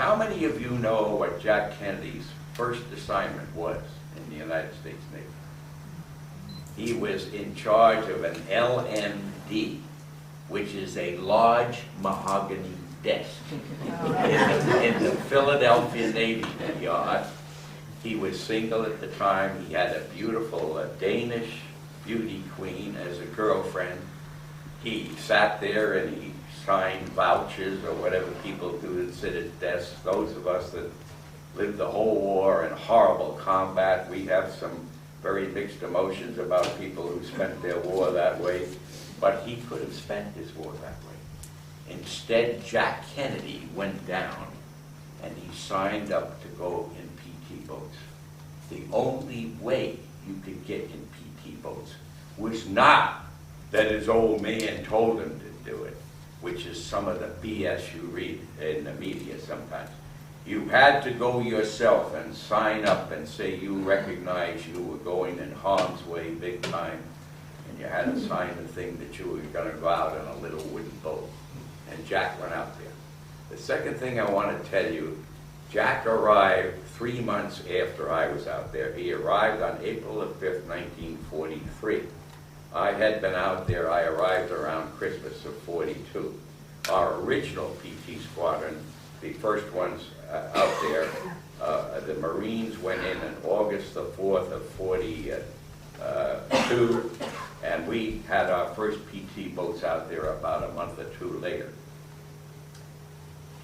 How many of you know what Jack Kennedy's first assignment was in the United States Navy? He was in charge of an LMD, which is a large mahogany desk in the Philadelphia Navy Yard. He was single at the time. He had a beautiful Danish beauty queen as a girlfriend. He sat there and he signed vouchers or whatever people do that sit at desks. Those of us that lived the whole war in horrible combat, we have some very mixed emotions about people who spent their war that way. But he could have spent his war that way. Instead, Jack Kennedy went down and he signed up to go in PT boats. The only way you could get in PT boats was not that his old man told him to do it, which is some of the BS you read in the media sometimes. You had to go yourself and sign up and say you recognize you were going in harm's way big time, and you had to sign the thing that you were going to go out on a little wooden boat. And Jack went out there. The second thing I want to tell you, Jack arrived 3 months after I was out there. He arrived on April the 5th, 1943. I had been out there. I arrived around Christmas of 42. Our original PT squadron, the first ones out there, the Marines went in on August the 4th of 42, and we had our first PT boats out there about a month or two later.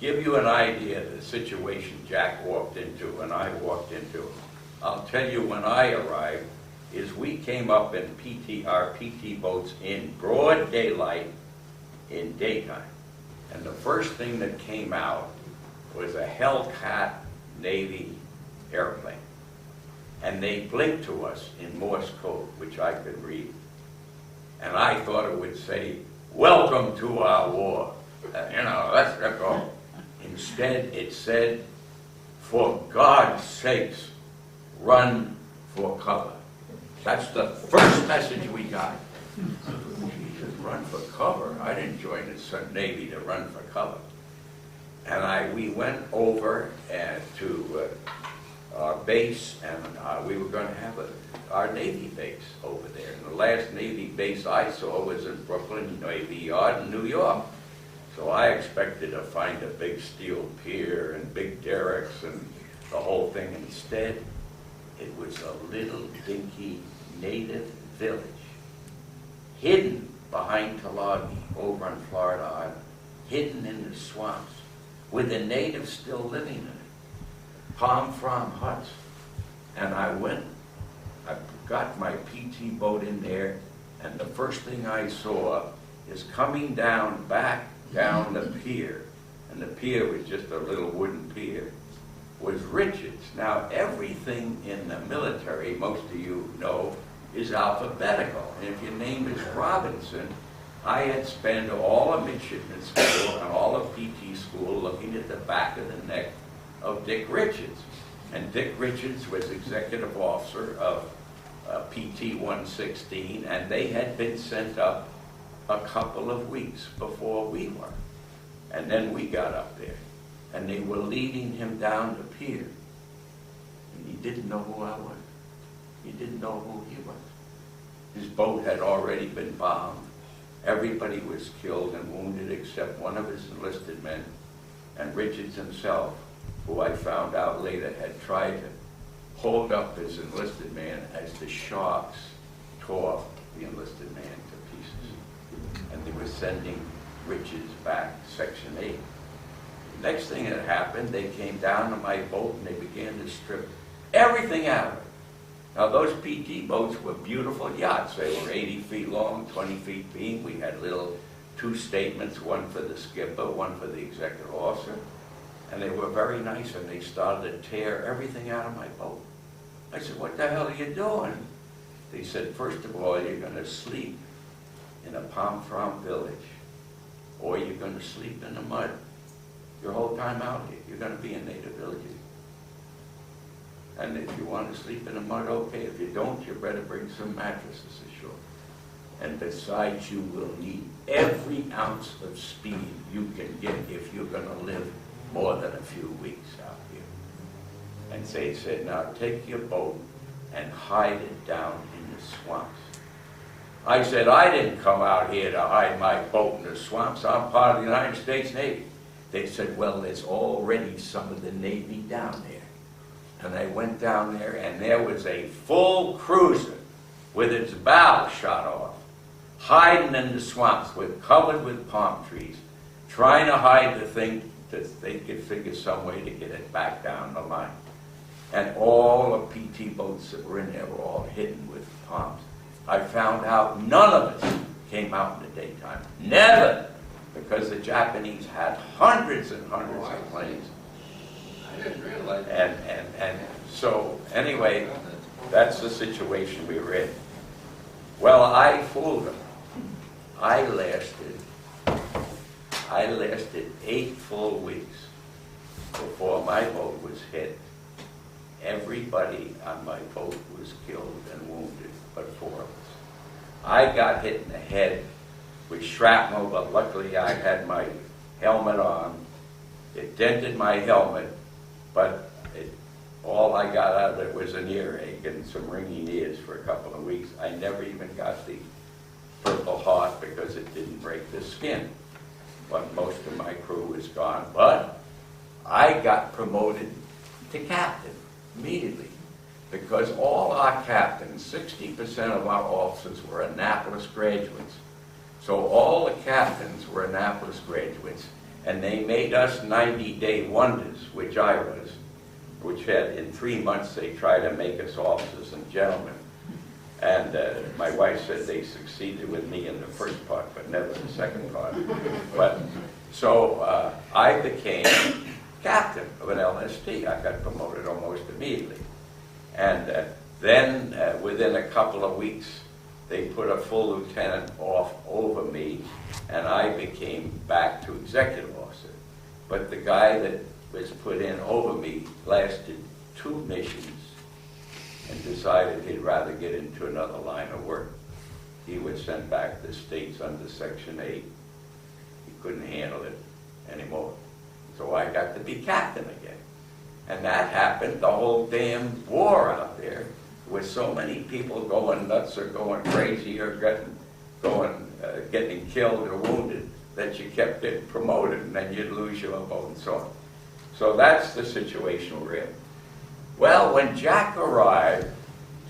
Give you an idea of the situation Jack walked into and I walked into. I'll tell you, when I arrived, is we came up in our PT boats in broad daylight in daytime. And the first thing that came out was a Hellcat Navy airplane. And they blinked to us in Morse code, which I could read. And I thought it would say, "Welcome to our war." Let's go. Instead, it said, "For God's sakes, run for cover." That's the first message we got. Jesus, run for cover? I didn't join the Navy to run for cover. And we went over to our base, and we were going to have our Navy base over there. And the last Navy base I saw was in Brooklyn Navy Yard in New York. So I expected to find a big steel pier and big derricks and the whole thing. Instead, it was a little dinky native village, hidden behind Tulagi over on Florida Island, hidden in the swamps, with the natives still living in it. Palm frond huts. And I got my PT boat in there, and the first thing I saw is coming back down the pier, and the pier was just a little wooden pier, was Richards. Now, everything in the military, most of you know, is alphabetical. And if your name is Robinson, I had spent all of midshipman school and all of PT school looking at the back of the neck of Dick Richards. And Dick Richards was executive officer of PT 116, and they had been sent up a couple of weeks before we were. And then we got up there, and they were leading him down the pier. And he didn't know who I was. He didn't know who he was. His boat had already been bombed. Everybody was killed and wounded except one of his enlisted men, and Richards himself, who I found out later had tried to hold up his enlisted man as the sharks tore the enlisted man to pieces. And they were sending Richards back to Section 8. The next thing that happened, they came down to my boat and they began to strip everything out of it. Now, those PT boats were beautiful yachts. They were 80 feet long, 20 feet beam. We had little 2 statements, one for the skipper, one for the executive officer. And they were very nice, and they started to tear everything out of my boat. I said, "What the hell are you doing?" They said, "First of all, you're going to sleep in a palm frond village, or you're going to sleep in the mud your whole time out here. You're going to be in native villages. And if you want to sleep in the mud, okay. If you don't, you better bring some mattresses ashore. And besides, you will need every ounce of speed you can get if you're going to live more than a few weeks out here. And they said, now take your boat and hide it down in the swamps. I said, I didn't come out here to hide my boat in the swamps. I'm part of the United States Navy. They said, well, there's already some of the Navy down there. And I went down there, and there was a full cruiser with its bow shot off, hiding in the swamps, covered with palm trees, trying to hide the thing that they could figure some way to get it back down the line. And all the PT boats that were in there were all hidden with palms. I found out none of us came out in the daytime. Never! Because the Japanese had hundreds and hundreds of planes. I didn't realize. And so, anyway, that's the situation we were in. Well, I fooled them. I lasted 8 full weeks before my boat was hit. Everybody on my boat was killed and wounded, but 4 of us. I got hit in the head with shrapnel, but luckily I had my helmet on. It dented my helmet, but all I got out of it was an earache and some ringing ears for a couple of weeks. I never even got the Purple Heart because it didn't break the skin. But most of my crew was gone. But I got promoted to captain immediately because all our captains, 60% of our officers were Annapolis graduates. So all the captains were Annapolis graduates, and they made us 90-day wonders, which I was, which had, in 3 months, they tried to make us officers and gentlemen. And my wife said they succeeded with me in the first part, but never the second part. But so I became captain of an LST. I got promoted almost immediately. And then within a couple of weeks, they put a full lieutenant off over me, and I became back to executive officer. But the guy that was put in over me lasted 2 missions and decided he'd rather get into another line of work. He was sent back to the States under Section 8. He couldn't handle it anymore. So I got to be captain again. And that happened the whole damn war out there, with so many people going nuts or going crazy or getting killed or wounded, that you kept getting promoted and then you'd lose your boat and so on. So that's the situation we're in. Well, when Jack arrived,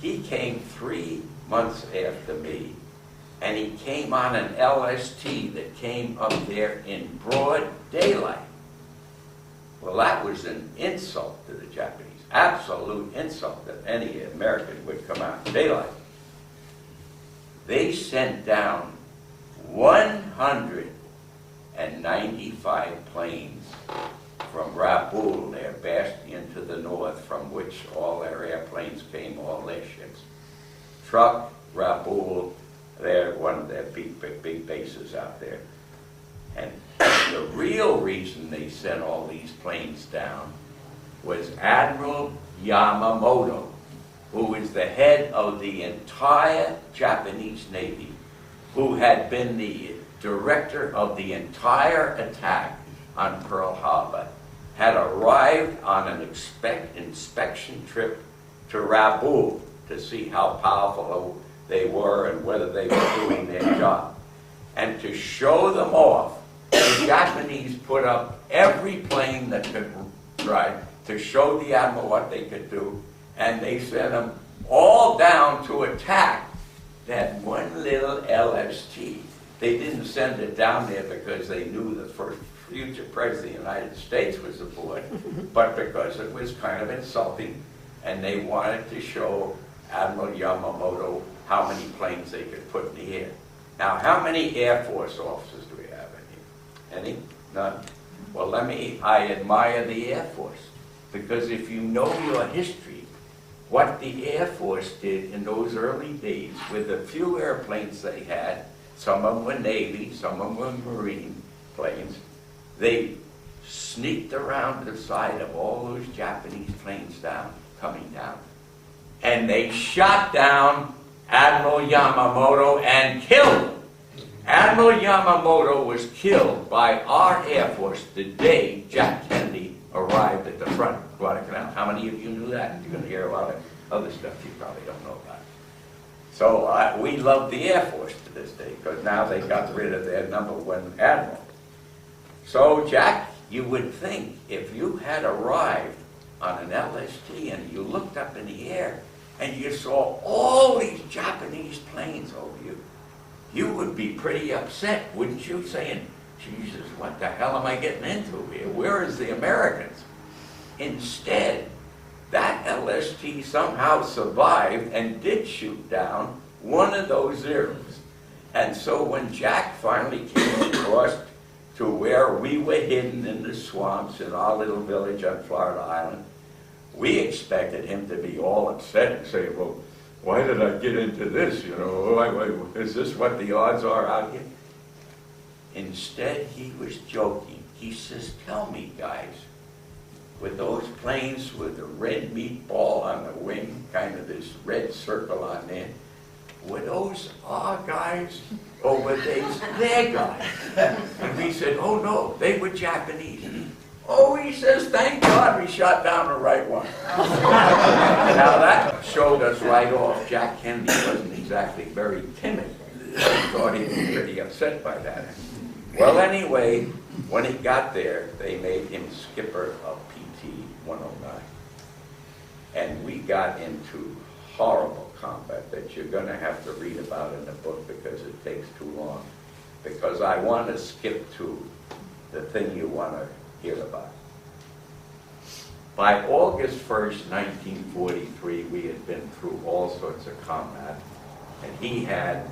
he came 3 months after me, and he came on an LST that came up there in broad daylight. Well, that was an insult to the Japanese, absolute insult that any American would come out in daylight. They sent down 195 planes from Rabaul, their bastion to the north, from which all their airplanes came, all their ships. Truk, Rabaul, they're one of their big bases out there. And the real reason they sent all these planes down was Admiral Yamamoto, who was the head of the entire Japanese Navy, who had been the director of the entire attack on Pearl Harbor, had arrived on an inspection trip to Rabaul to see how powerful they were and whether they were doing their job. And to show them off, the Japanese put up every plane that could ride to show the admiral what they could do, and they sent them all down to attack that one little LST. They didn't send it down there because they knew the first future president of the United States was aboard, but because it was kind of insulting, and they wanted to show Admiral Yamamoto how many planes they could put in the air. Now, how many Air Force officers do we have in here? Any? None? Well, I admire the Air Force, because if you know your history, what the Air Force did in those early days with the few airplanes they had, some of them were Navy, some of them were Marine planes, they sneaked around the side of all those Japanese planes coming down. And they shot down Admiral Yamamoto and killed him. Admiral Yamamoto was killed by our Air Force the day Jack Kennedy arrived at the front of Guadalcanal. How many of you knew that? You're going to hear a lot of other stuff you probably don't know about. So we love the Air Force to this day, because now they got rid of their #1 admiral. So, Jack, you would think if you had arrived on an LST and you looked up in the air and you saw all these Japanese planes over you, you would be pretty upset, wouldn't you? Saying, Jesus, what the hell am I getting into here? Where is the Americans? Instead, that LST somehow survived and did shoot down one of those Zeros. And so when Jack finally came across to where we were hidden in the swamps in our little village on Florida Island, we expected him to be all upset and say, well, why did I get into this? You know, is this what the odds are out here? Instead, he was joking. He says, tell me, guys, with those planes with the red meatball on the wing, kind of this red circle on there, were those our guys or were they their guys? And we said, oh no, they were Japanese. Oh, he says, thank God we shot down the right one. Now that showed us right off Jack Kennedy wasn't exactly very timid. I thought he'd be pretty upset by that. Well, anyway, when he got there, they made him skipper of PT 109. And we got into horrible combat that you're going to have to read about in the book because it takes too long. Because I want to skip to the thing you want to hear about. By August 1st, 1943, we had been through all sorts of combat. And he had,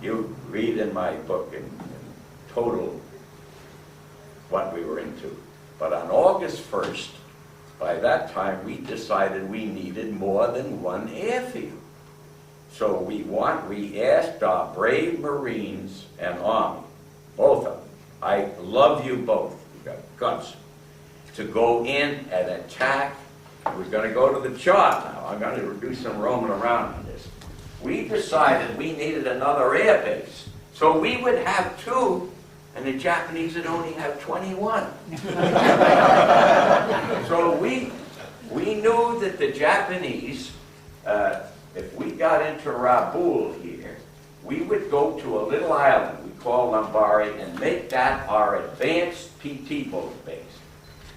you read in my book, in total what we were into. But on August 1st, by that time, we decided we needed more than one airfield. So we asked our brave Marines and Army, both of them, I love you both, you got guts, to go in and attack. We're going to go to the chart now. I'm going to do some roaming around on this. We decided we needed another air base. So we would have 2, and the Japanese would only have 21. So we knew that the Japanese, if we got into Rabaul here, we would go to a little island we call Lambari and make that our advanced PT boat base.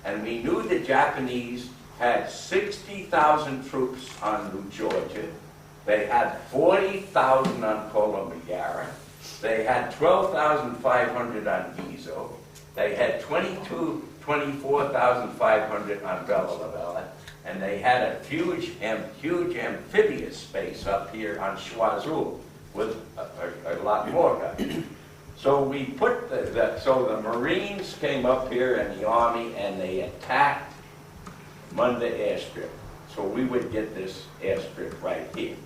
And we knew the Japanese had 60,000 troops on New Georgia. They had 40,000 on Colombia. They had 12,500 on Gizo. They had 24,500 on Bella Lavella. And they had a huge amphibious space up here on Choiseul with a lot more guys. So we put so the Marines came up here and the Army and they attacked Munda Airstrip. So we would get this airstrip right here.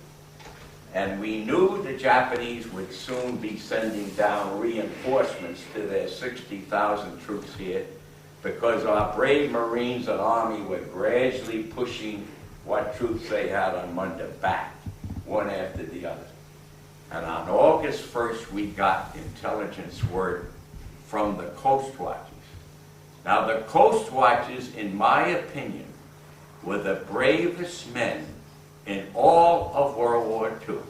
And we knew the Japanese would soon be sending down reinforcements to their 60,000 troops here because our brave Marines and Army were gradually pushing what troops they had on Munda back, one after the other. And on August 1st, we got intelligence word from the Coast Watches. Now, the Coast Watches, in my opinion, were the bravest men in all of World War II.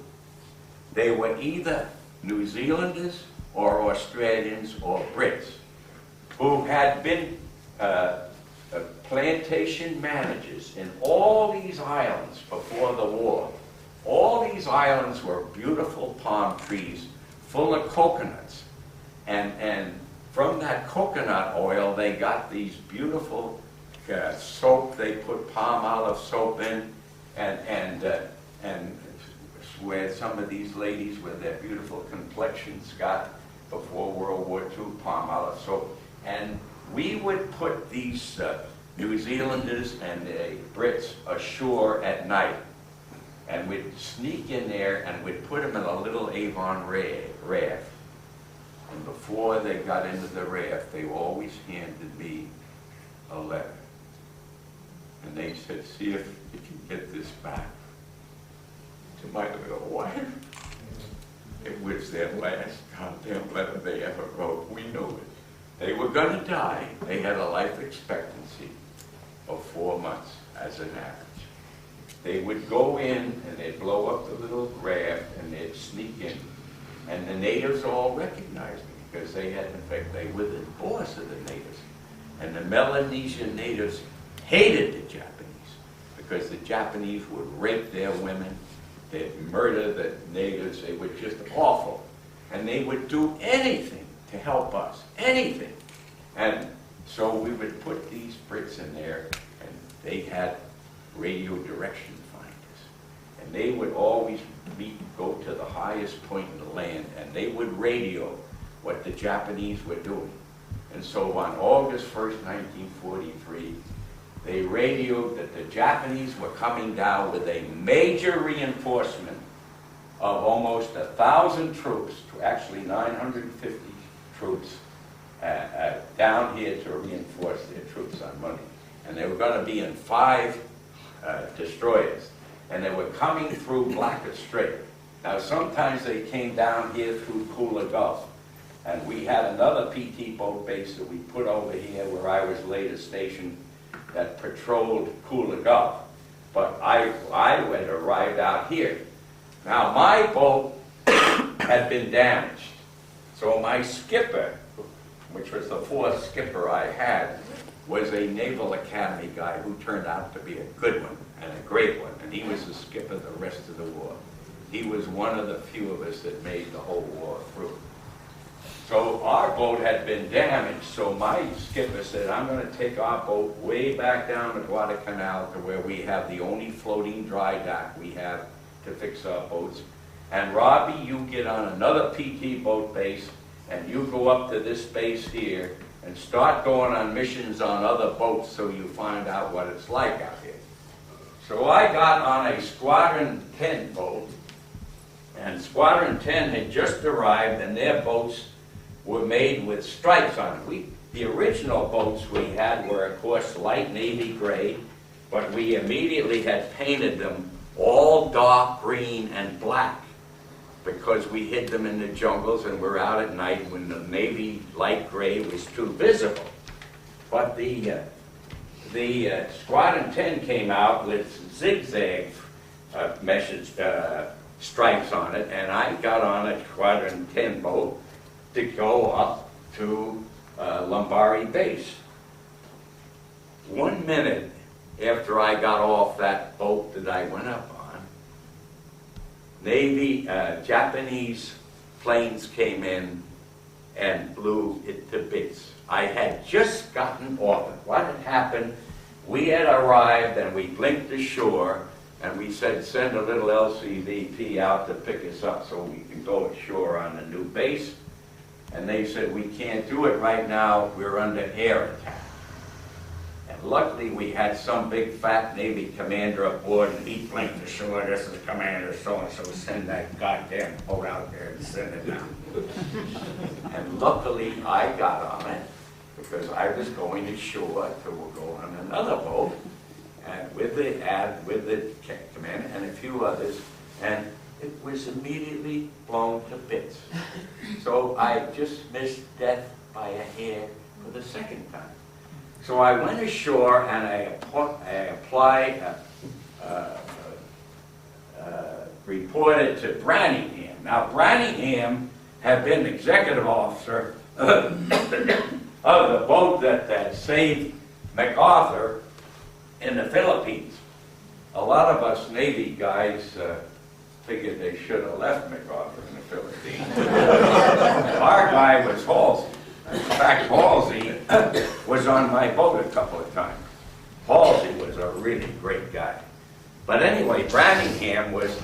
They were either New Zealanders or Australians or Brits who had been plantation managers in all these islands before the war. All these islands were beautiful palm trees full of coconuts. And from that coconut oil, they got these beautiful soap. They put palm olive soap in, and where some of these ladies with their beautiful complexions got before World War II, palm olive soap. And we would put these New Zealanders and the Brits ashore at night. And we'd sneak in there and we'd put them in a little Avon raft. And before they got into the raft, they always handed me a letter. And they said, see if you can get this back to my little wife. It was their last goddamn letter they ever wrote. We knew it. They were going to die. They had a life expectancy. or 4 months as an average. They would go in and they'd blow up the little raft and they'd sneak in. And the natives all recognized me because they had, in fact, they were the boss of the natives. And the Melanesian natives hated the Japanese because the Japanese would rape their women, they'd murder the natives, they were just awful. And they would do anything to help us, anything. And so we would put these Brits in there, and they had radio direction finders. And they would always go to the highest point in the land, and they would radio what the Japanese were doing. And so on August 1st, 1943, they radioed that the Japanese were coming down with a major reinforcement of almost 1,000 troops, actually 950 troops, down here to reinforce their troops on Moni. And they were going to be in 5 destroyers. And they were coming through Blackett Strait. Now sometimes they came down here through Kula Gulf. And we had another PT boat base that we put over here where I was later stationed that patrolled Kula Gulf. But I had arrived out here. Now my boat had been damaged. So my skipper, which was the 4th skipper I had, was a Naval Academy guy who turned out to be a good one and a great one. And he was the skipper the rest of the war. He was one of the few of us that made the whole war through. So our boat had been damaged, so my skipper said, I'm going to take our boat way back down the Guadalcanal to where we have the only floating dry dock we have to fix our boats. And Robbie, you get on another PT boat base, and you go up to this base here and start going on missions on other boats so you find out what it's like out here. So I got on a Squadron 10 boat, and Squadron 10 had just arrived, and their boats were made with stripes on it. The original boats we had were, of course, light navy gray, but we immediately had painted them all dark green and black because we hid them in the jungles and were out at night when the navy light gray was too visible. But the Squadron 10 came out with zigzag stripes on it, and I got on a Squadron 10 boat to go up to Lombari Base. 1 minute after I got off that boat that I went up on, Japanese planes came in and blew it to bits. I had just gotten off it. What had happened, we had arrived and we blinked ashore and we said, send a little LCDP out to pick us up so we can go ashore on the new base. And they said, we can't do it right now, we're under air attack. And luckily we had some big fat Navy commander aboard, and he blinked ashore, this is Commander so-and-so, send that goddamn boat out there and send it down. And luckily I got on it, because I was going ashore to go on another boat, and with the commander and a few others, and it was immediately blown to bits. So I just missed death by a hair for the second time. So I went ashore and I reported to Branningham. Now Branningham had been executive officer of the boat that saved MacArthur in the Philippines. A lot of us Navy guys figured they should have left MacArthur in the Philippines. Our guy was Halsey. In fact, Halsey was on my boat a couple of times. Halsey was a really great guy. But anyway, Branningham was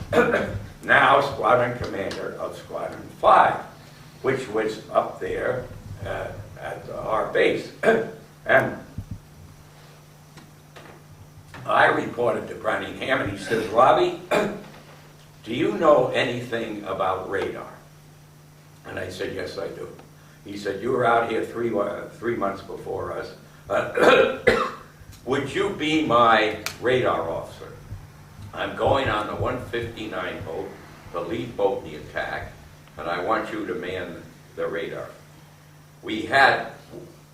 now squadron commander of Squadron 5, which was up there at our base. And I reported to Branningham, and he says, Robbie, do you know anything about radar? And I said, yes, I do. He said, you were out here 3 months before us. Would you be my radar officer? I'm going on the 159 boat, the lead boat in the attack, and I want you to man the radar. We had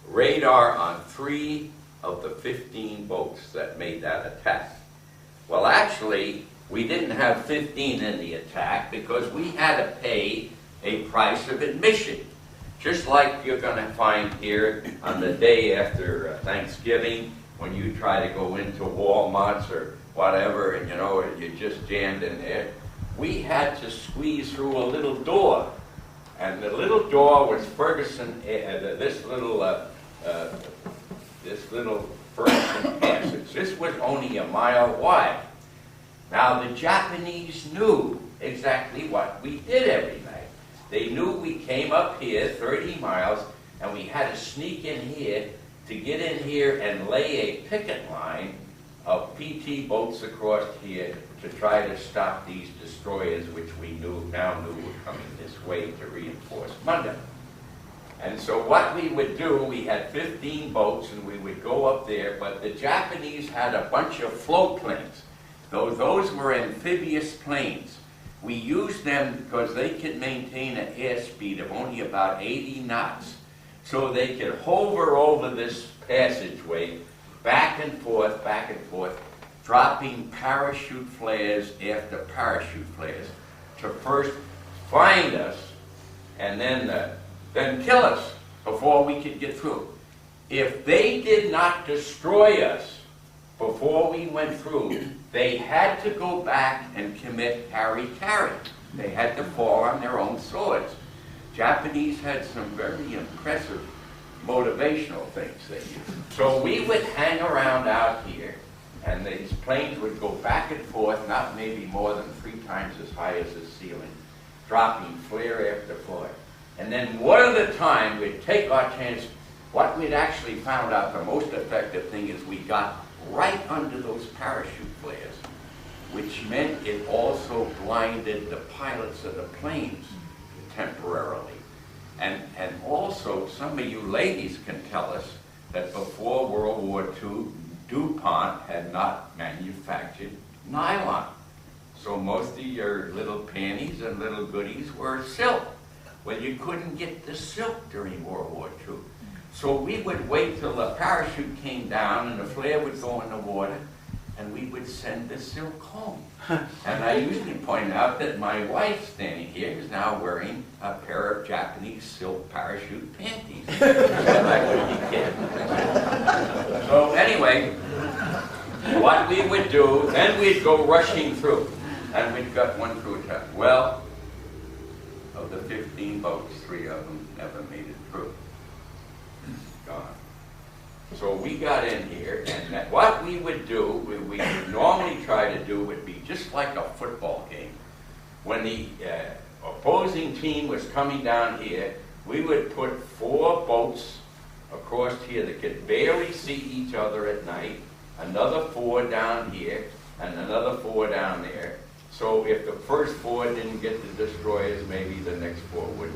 radar on 3 of the 15 boats that made that attack. Well, actually, we didn't have 15 in the attack because we had to pay a price of admission. Just like you're going to find here on the day after Thanksgiving when you try to go into Walmart's or whatever, and you know, you're just jammed in there. We had to squeeze through a little door. And the little door was Ferguson, this little Ferguson passage. This was only a mile wide. Now the Japanese knew exactly what we did every night. They knew we came up here 30 miles and we had to sneak in here to get in here and lay a picket line of PT boats across here to try to stop these destroyers, which we now knew were coming this way to reinforce Monday. And so what we would do, we had 15 boats and we would go up there, but the Japanese had a bunch of float planes. Those were amphibious planes. We used them because they could maintain an airspeed of only about 80 knots. So they could hover over this passageway back and forth, dropping parachute flares after parachute flares to first find us and then kill us before we could get through. If they did not destroy us before we went through, they had to go back and commit hara-kiri. They had to fall on their own swords. Japanese had some very impressive motivational things they used. So we would hang around out here, and these planes would go back and forth, not maybe more than 3 times as high as the ceiling, dropping flare after flare. And then one at a time, we'd take our chance. What we'd actually found out the most effective thing is we got right under those parachute flares, which meant it also blinded the pilots of the planes temporarily. And also, some of you ladies can tell us that before World War II, DuPont had not manufactured nylon. So most of your little panties and little goodies were silk. Well, you couldn't get the silk during World War II. So we would wait till the parachute came down and the flare would go in the water, and we would send the silk home. And I usually point out that my wife standing here is now wearing a pair of Japanese silk parachute panties. And I wouldn't be kidding. So anyway, what we would do, then we'd go rushing through. And we'd got one through a time. Well, of the 15 boats, 3 of them never made it through. Gone. So we got in here, and what we would do, we would normally try to do would be just like a football game. When the opposing team was coming down here, we would put 4 boats across here that could barely see each other at night, another 4 down here, and another 4 down there. So if the first 4 didn't get the destroyers, maybe the next 4 would,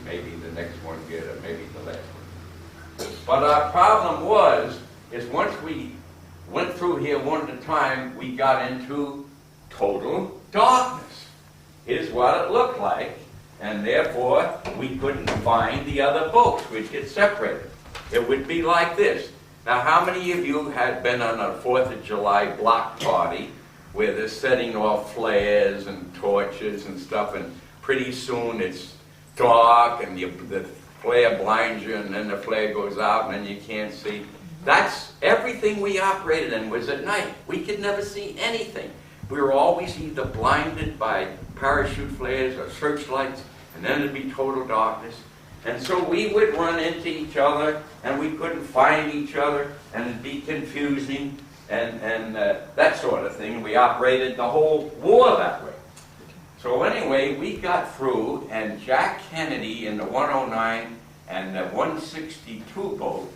maybe the next one get it, maybe the last one. But our problem is once we went through here one at a time, we got into total darkness. Here's what it looked like, and therefore we couldn't find the other boats. We'd get separated. It would be like this. Now, how many of you had been on a 4th of July block party where they're setting off flares and torches and stuff, and pretty soon it's dark and the flare blinds you, and then the flare goes out, and then you can't see. That's everything we operated in was at night. We could never see anything. We were always either blinded by parachute flares or searchlights, and then it'd be total darkness. And so we would run into each other, and we couldn't find each other, and it'd be confusing, and that sort of thing. We operated the whole war that way. So anyway, we got through, and Jack Kennedy in the 109 and the 162 boat,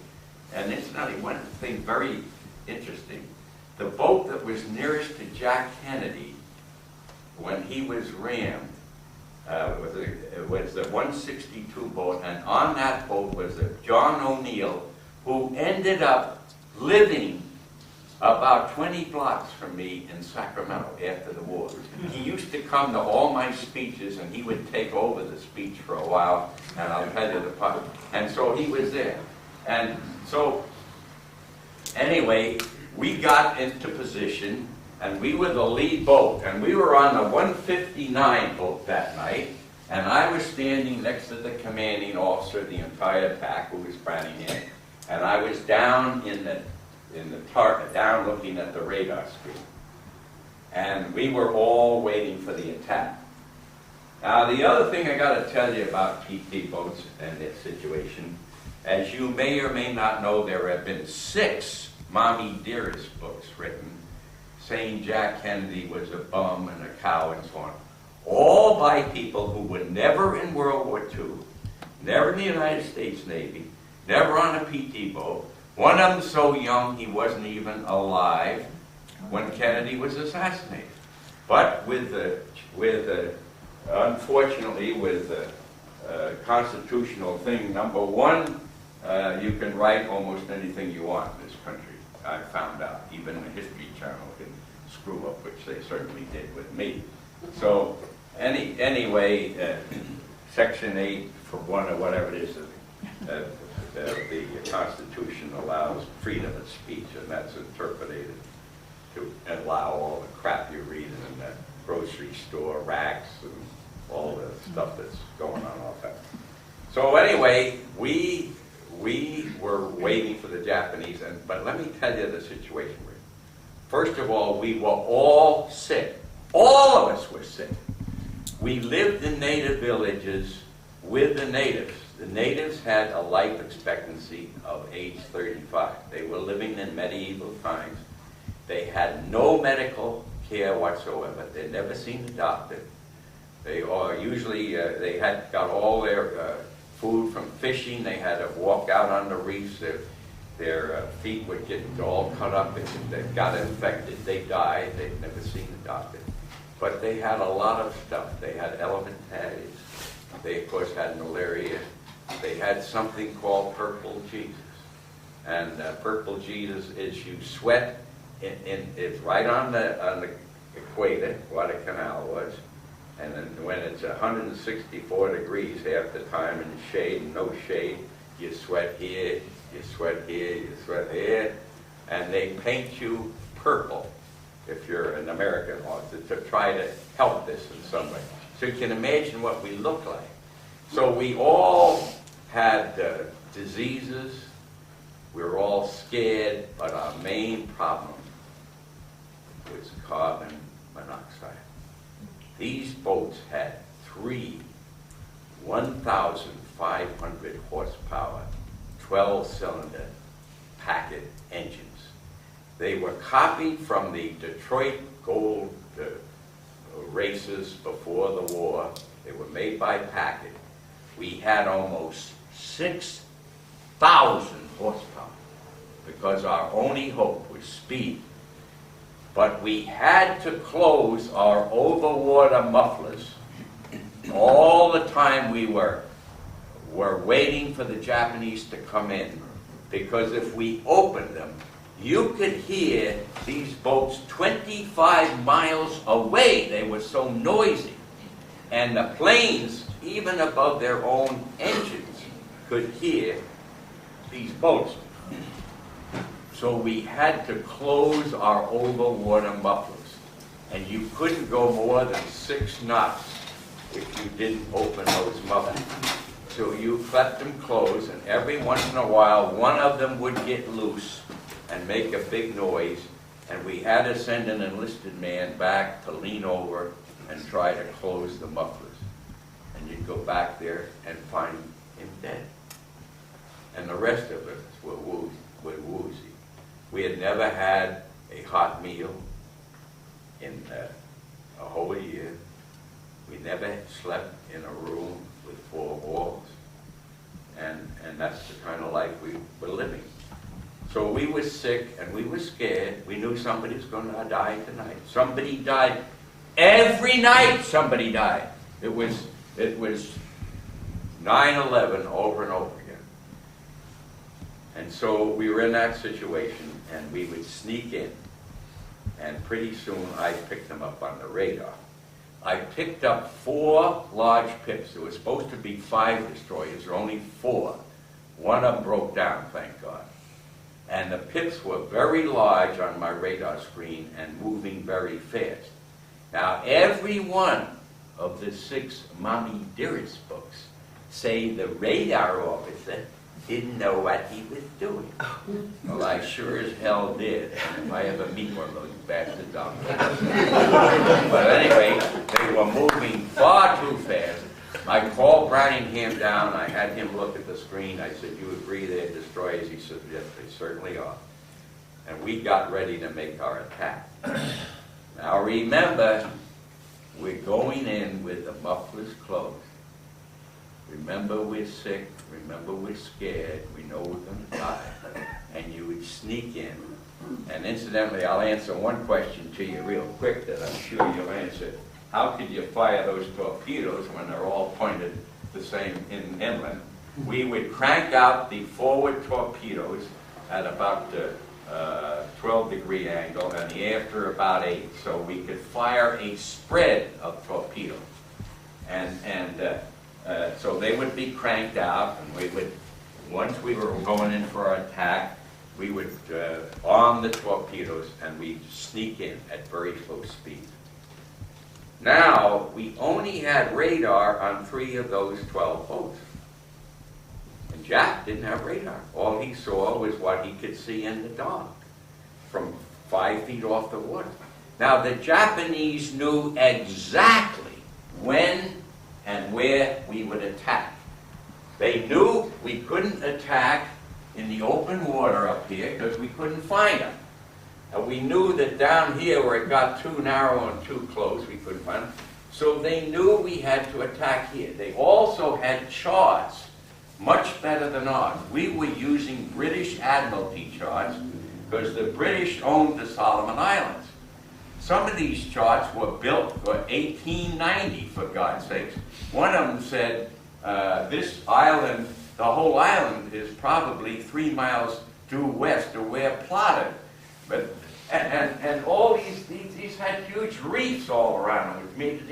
and it's not one thing very interesting. The boat that was nearest to Jack Kennedy when he was rammed was the 162 boat, and on that boat was a John ONeill, who ended up living about 20 blocks from me in Sacramento after the war. He used to come to all my speeches, and he would take over the speech for a while, and I'll tell you the part. And so he was there. And so Anyway, we got into position, and we were the lead boat, and we were on the 159 boat that night, and I was standing next to the commanding officer of the entire pack, who was planning in, and I was down in the target, down looking at the radar screen. And we were all waiting for the attack. Now, the other thing I got to tell you about PT boats and their situation, as you may or may not know, there have been 6 Mommy Dearest books written saying Jack Kennedy was a bum and a cow and so on. All by people who were never in World War II, never in the United States Navy, never on a PT boat. One of them so young he wasn't even alive when Kennedy was assassinated. But unfortunately, with the constitutional thing, number one, you can write almost anything you want in this country. I found out, even the History Channel can screw up, which they certainly did with me. So, anyway, Section 8, for one or whatever it is, the Constitution allows freedom of speech, and that's interpreted to allow all the crap you read in the grocery store racks and all the stuff that's going on off that. So anyway, we were waiting for the Japanese, but let me tell you the situation we're in. First of all, we were all sick. All of us were sick. We lived in native villages with the natives. The natives had a life expectancy of age 35. They were living in medieval times. They had no medical care whatsoever. They'd never seen a doctor. They had got all their food from fishing. They had to walk out on the reefs. Their feet would get all cut up. If they got infected, they died. They'd never seen a doctor. But they had a lot of stuff. They had elephantiasis. They, of course, had malaria. They had something called purple Jesus. And purple Jesus is you sweat. It's right on the equator, Guadalcanal was. And then when it's 164 degrees half the time in the shade and no shade, you sweat here, you sweat here, you sweat here. And they paint you purple if you're an American author to try to help this in some way. So you can imagine what we look like. So we all had diseases. We were all scared, but our main problem was carbon monoxide. These boats had 3 1,500 horsepower, 12-cylinder Packard engines. They were copied from the Detroit gold races before the war. They were made by Packard. We had almost 6,000 horsepower because our only hope was speed. But we had to close our overwater mufflers all the time we were waiting for the Japanese to come in, because if we opened them, you could hear these boats 25 miles away. They were so noisy. And the planes, even above their own engines, could hear these boats. So we had to close our overwater mufflers. And you couldn't go more than 6 knots if you didn't open those mufflers. So you kept them closed, and every once in a while, one of them would get loose and make a big noise, and we had to send an enlisted man back to lean over and try to close the mufflers. And you'd go back there and find him dead. And the rest of us were woozy. We had never had a hot meal in a whole year. We never slept in a room with 4 walls. And that's the kind of life we were living. So we were sick and we were scared. We knew somebody was going to die tonight. Somebody died. Every night somebody died. It was 9/11 over and over again. And so we were in that situation, and we would sneak in. And pretty soon I picked them up on the radar. I picked up 4 large pips. There was supposed to be 5 destroyers. There were only 4. One of them broke down, thank God. And the pips were very large on my radar screen and moving very fast. Now, every one of the 6 Mommy Dearest books say the radar officer didn't know what he was doing. Well, I sure as hell did. If I ever meet one of those bastards, I'll get them. But anyway, they were moving far too fast. I called Branningham down. I had him look at the screen. I said, "You agree they're destroyers?" He said, "Yes, they certainly are." And we got ready to make our attack. Now remember, we're going in with the mufflers closed. Remember, we're sick. Remember, we're scared. We know we're going to die. And you would sneak in. And incidentally, I'll answer one question to you real quick that I'm sure you'll answer. How could you fire those torpedoes when they're all pointed the same inland? We would crank out the forward torpedoes at about 12-degree angle and the after about 8, so we could fire a spread of torpedoes. So they would be cranked out, and we would, once we were going in for our attack, we would arm the torpedoes and we'd sneak in at very slow speed. Now, we only had radar on 3 of those 12 boats. And Jack didn't have radar. All he saw was what he could see in the dark from 5 feet off the water. Now, the Japanese knew exactly when and where we would attack. They knew we couldn't attack in the open water up here because we couldn't find them. And we knew that down here where it got too narrow and too close, we couldn't find them. So they knew we had to attack here. They also had charts much better than ours. We were using British Admiralty charts because the British owned the Solomon Islands. Some of these charts were built for 1890, for God's sakes. One of them said, this island, the whole island is probably 3 miles due west of where plotted. But, and all these had huge reefs all around them, which means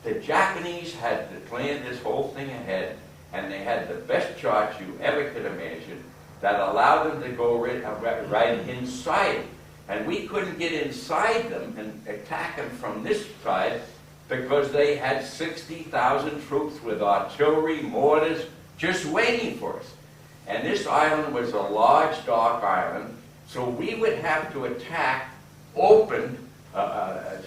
the Japanese had planned this whole thing ahead, and they had the best charts you ever could imagine that allowed them to go right inside. And we couldn't get inside them and attack them from this side because they had 60,000 troops with artillery, mortars, just waiting for us. And this island was a large, dark island, so we would have to attack open,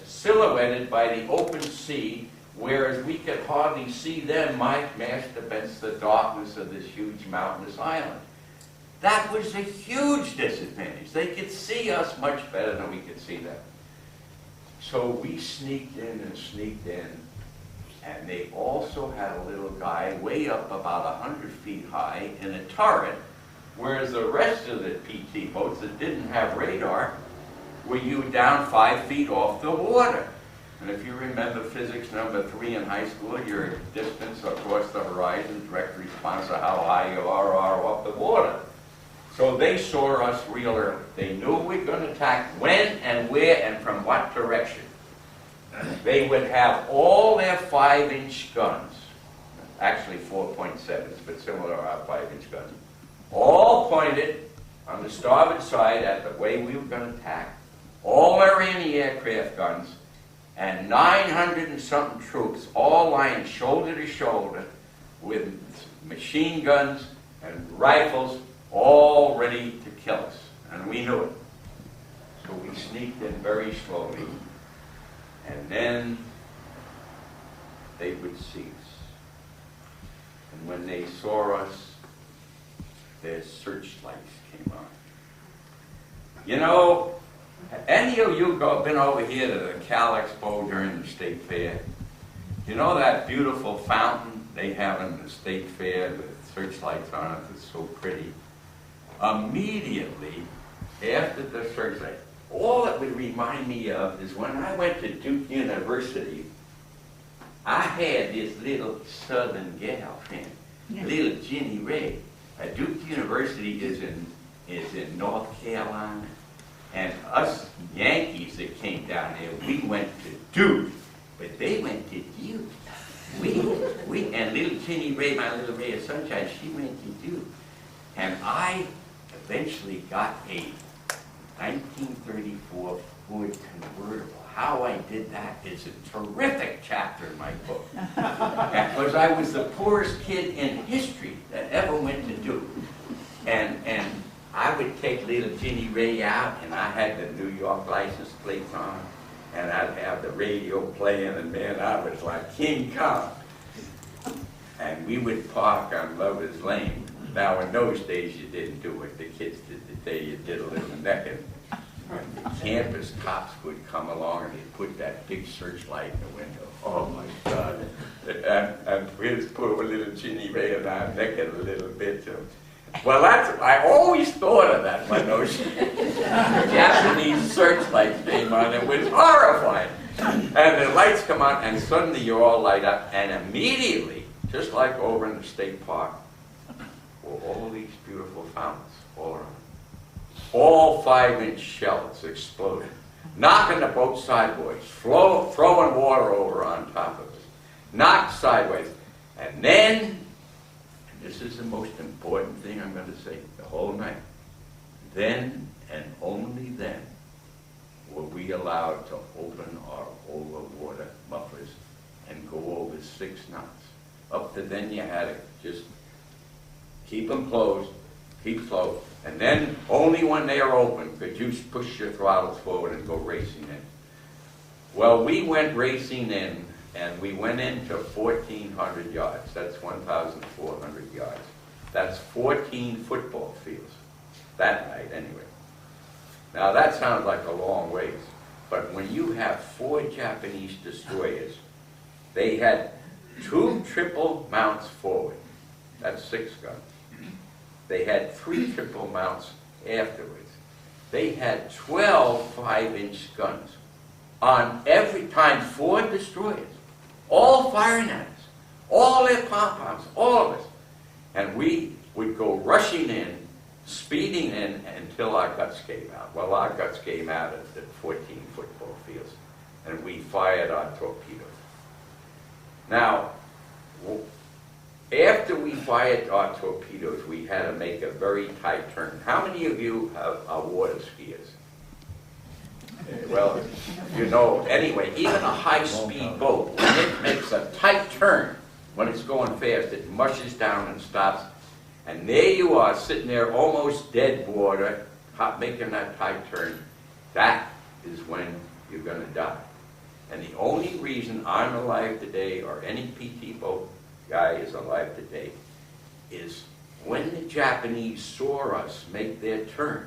silhouetted by the open sea, whereas we could hardly see them mashed against the darkness of this huge mountainous island. That was a huge disadvantage. They could see us much better than we could see them. So we sneaked in, and they also had a little guy way up about 100 feet high in a turret, whereas the rest of the PT boats that didn't have radar were you down 5 feet off the water. And if you remember physics number 3 in high school, your distance across the horizon, direct response to how high you are off the water. So they saw us real early. They knew we were going to attack when and where and from what direction. They would have all their 5-inch guns, actually 4.7s, but similar to our 5-inch guns, all pointed on the starboard side at the way we were going to attack. All their anti-aircraft guns, and 900 and something troops, all lying shoulder to shoulder with machine guns and rifles, all ready to kill us, and we knew it. So we sneaked in very slowly, and then they would see us. And when they saw us, their searchlights came on. You know, any of you been over here to the Cal Expo during the State Fair? You know that beautiful fountain they have in the State Fair with searchlights on it? It's so pretty. Immediately after the searchlight, all it would remind me of is when I went to Duke University, I had this little southern gal friend, little Jenny Ray. Duke University is in North Carolina, and us Yankees that came down there, we went to Duke, but they went to Duke. We and little Jenny Ray, my little ray of sunshine, she went to Duke. And eventually got a 1934 Ford convertible. How I did that is a terrific chapter in my book. Because I was the poorest kid in history that ever went to Duke. And I would take little Ginny Ray out, and I had the New York license plates on, and I'd have the radio playing, and man, I was like King Kong. And we would park on Lover's Lane. Now, in those days, you didn't do it. The kids did today. You did a little necking. And the campus cops would come along, and they'd put that big searchlight in the window. Oh, my God. And we'd put a little Ginny Ray and I necking a little bit. Well, I always thought of that when those Japanese searchlights came on. It was horrifying. And the lights come on, and suddenly you all light up, and immediately, just like over in the state park, were all these beautiful fountains all around. All 5-inch shells exploded, knocking the boat sideways, throwing water over on top of it, knocked sideways. And then, and this is the most important thing I'm going to say the whole night, then and only then were we allowed to open our over-water mufflers and go over 6 knots. Up to then you had to just keep them closed, keep slow, and then only when they are open could you push your throttles forward and go racing in. Well, we went racing in, and we went into 1,400 yards. That's 1,400 yards. That's 14 football fields that night anyway. Now that sounds like a long ways, but when you have 4 Japanese destroyers, they had 2 triple mounts forward. That's 6 guns. They had 3 triple mounts afterwards. They had 12 5-inch guns on every time 4 destroyers, all firing at us, all their pom-poms, all of us. And we would go rushing in, speeding in until our guts came out. Well, our guts came out at the 14 football fields, and we fired our torpedoes. Now, after we fired our torpedoes, we had to make a very tight turn. How many of you are water skiers? Well, you know, anyway, even a high-speed boat, when it makes a tight turn, when it's going fast, it mushes down and stops. And there you are, sitting there almost dead water, making that tight turn. That is when you're going to die. And the only reason I'm alive today, or any PT boat guy is alive today, is when the Japanese saw us make their turn,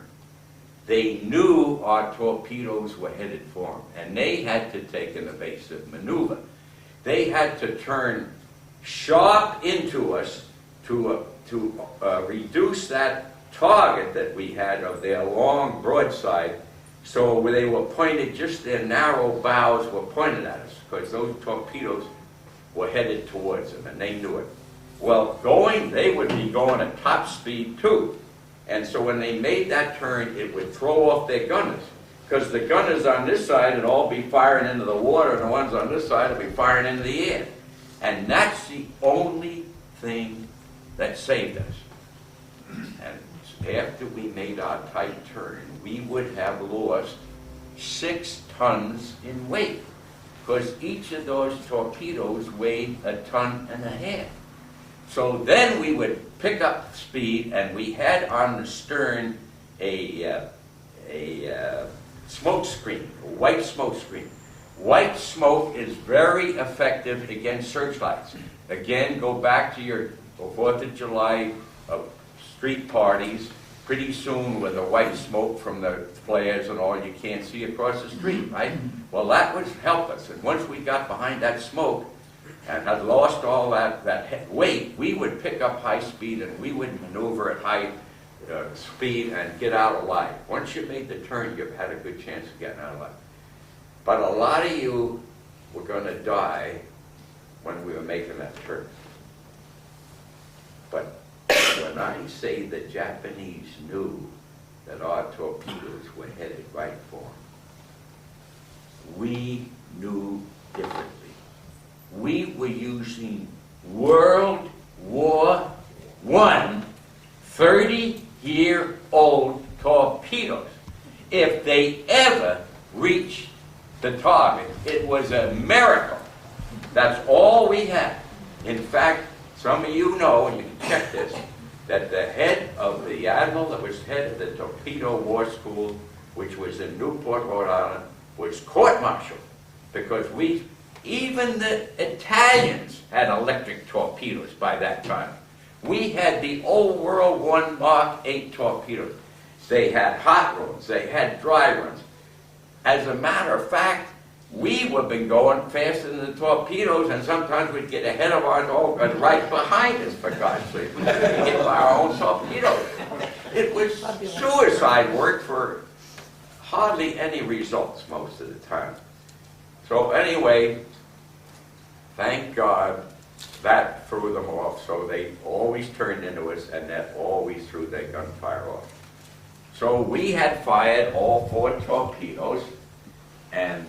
they knew our torpedoes were headed for them, and they had to take an evasive maneuver. They had to turn sharp into us to reduce that target that we had of their long broadside, so they were pointed, just their narrow bows were pointed at us, because those torpedoes were headed towards them, and they knew it. Well, they would be going at top speed too. And so when they made that turn, it would throw off their gunners, because the gunners on this side would all be firing into the water, and the ones on this side would be firing into the air. And that's the only thing that saved us. And after we made our tight turn, we would have lost 6 tons in weight, because each of those torpedoes weighed 1.5 tons. So then we would pick up speed, and we had on the stern a smoke screen, a white smoke screen. White smoke is very effective against searchlights. Again, go back to your 4th of July street parties. Pretty soon with the white smoke from the flares and all, you can't see across the street, right? Well, that would help us. And once we got behind that smoke and had lost all that weight, we would pick up high speed, and we would maneuver at high speed and get out alive. Once you made the turn, you had a good chance of getting out alive. But a lot of you were going to die when we were making that turn. But when I say the Japanese knew that our torpedoes were headed right for them, we knew differently. We were using World War I, 30-year-old they ever reached the target. It was a miracle. That's all we had. In fact, some of you know, and you can check this, that the head of the admiral that was head of the torpedo war school, which was in Newport, Rhode Island, was court-martialed because even the Italians had electric torpedoes by that time. We had the old World I Mark 8 torpedoes. They had hot runs, they had dry runs. As a matter of fact, we would have been going faster than the torpedoes, and sometimes we'd get ahead of our dog and right behind us, for God's sake. We'd get by our own torpedoes. It was suicide work for hardly any results most of the time. So anyway, thank God that threw them off, so they always turned into us, and that always threw their gunfire off. So we had fired all 4 torpedoes, and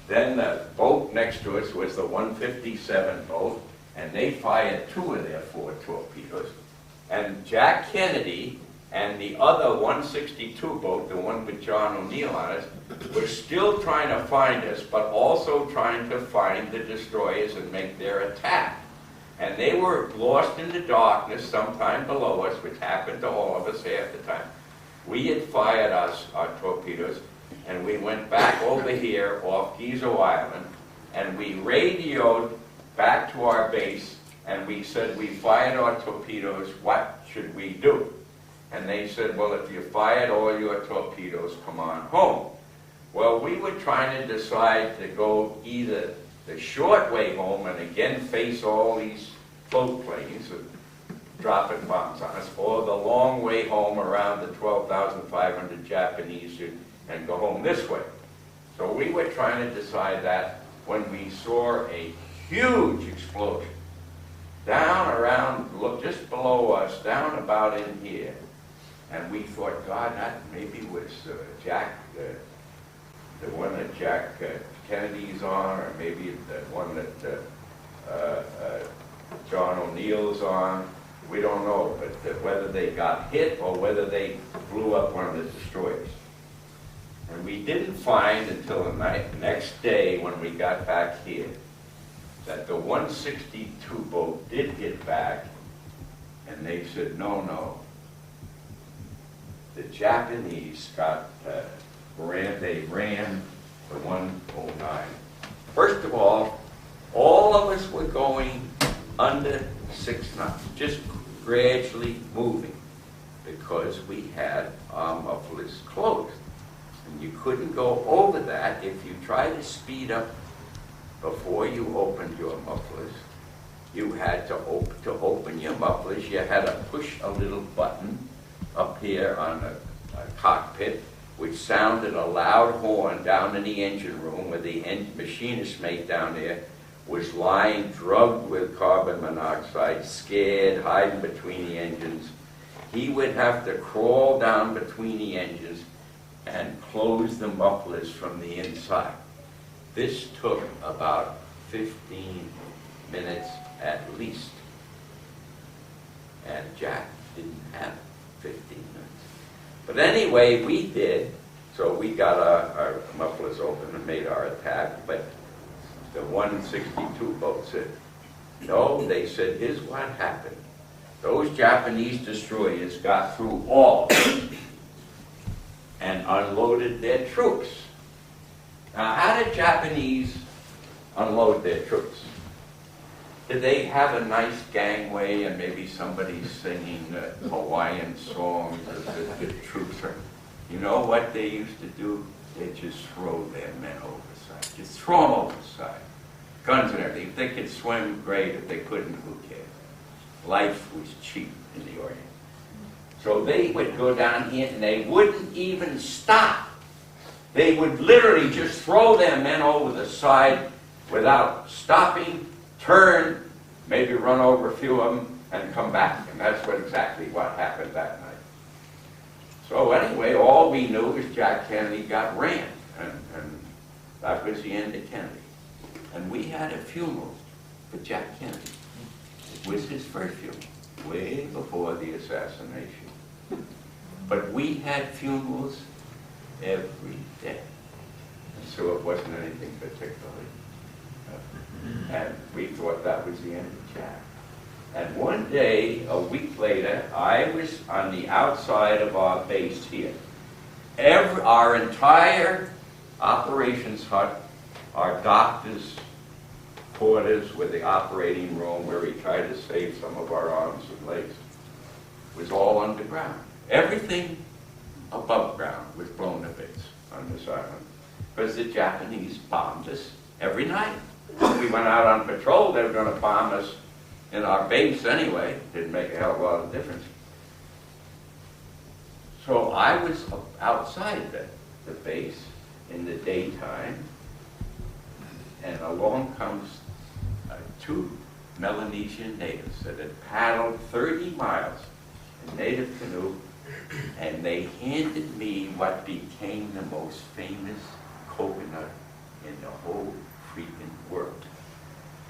then the boat next to us was the 157 boat, and they fired 2 of their 4 torpedoes. And Jack Kennedy and the other 162 boat, the one with John ONeill on it, was still trying to find us, but also trying to find the destroyers and make their attack. And they were lost in the darkness sometime below us, which happened to all of us half the time. We had fired our torpedoes, and we went back over here off Gizo Island, and we radioed back to our base, and we said, we fired our torpedoes, what should we do? And they said, well, if you fired all your torpedoes, come on home. Well, we were trying to decide to go either the short way home and again face all these float planes dropping bombs on us, or the long way home around the 12,500 Japanese and go home this way. So we were trying to decide that when we saw a huge explosion down around, look, just below us, down about in here. And we thought, God, that maybe was Jack, the one that Jack Kennedy's on, or maybe the one that John ONeill's on. We don't know, but whether they got hit or whether they blew up one of the destroyers. And we didn't find until the next day when we got back here that the 162 boat did get back, and they said, no. The Japanese they ran the 109. First of all of us were going under 6 knots, just gradually moving, because we had our mufflers closed. And you couldn't go over that. If you tried to speed up before you opened your mufflers, you had to open your mufflers, you had to push a little button up here on the cockpit, which sounded a loud horn down in the engine room where the machinist mate down there was lying drugged with carbon monoxide, scared, hiding between the engines. He would have to crawl down between the engines and close the mufflers from the inside. This took about 15 minutes at least. And Jack didn't have 15 minutes. But anyway, we did. So we got our mufflers open and made our attack. But the 162 boat said, no, they said, here's what happened. Those Japanese destroyers got through all and unloaded their troops. Now, how did Japanese unload their troops? Did they have a nice gangway and maybe somebody singing Hawaiian songs as the troops are? You know what they used to do? They'd just throw their men over the side. Just throw them over the side. Guns and everything. If they could swim, great. If they couldn't, who cares? Life was cheap in the Orient. So they would go down here and they wouldn't even stop. They would literally just throw their men over the side without stopping, turn, maybe run over a few of them, and come back. And that's exactly what happened that night. So anyway, all we knew was Jack Kennedy got ran, and that was the end of Kennedy. And we had a funeral for Jack Kennedy. It was his first funeral, way before the assassination. But we had funerals every day. So it wasn't anything particularly. And we thought that was the end of Jack. And one day, a week later, I was on the outside of our base here. Our entire operations hut, our doctor's quarters with the operating room where we tried to save some of our arms and legs, was all underground. Everything above ground was blown to bits on this island because the Japanese bombed us every night. We went out on patrol, they were going to bomb us in our base anyway. Didn't make a hell of a lot of difference. So I was outside the base in the daytime, and along comes two Melanesian natives that had paddled 30 miles in native canoe, and they handed me what became the most famous coconut in the whole freaking world.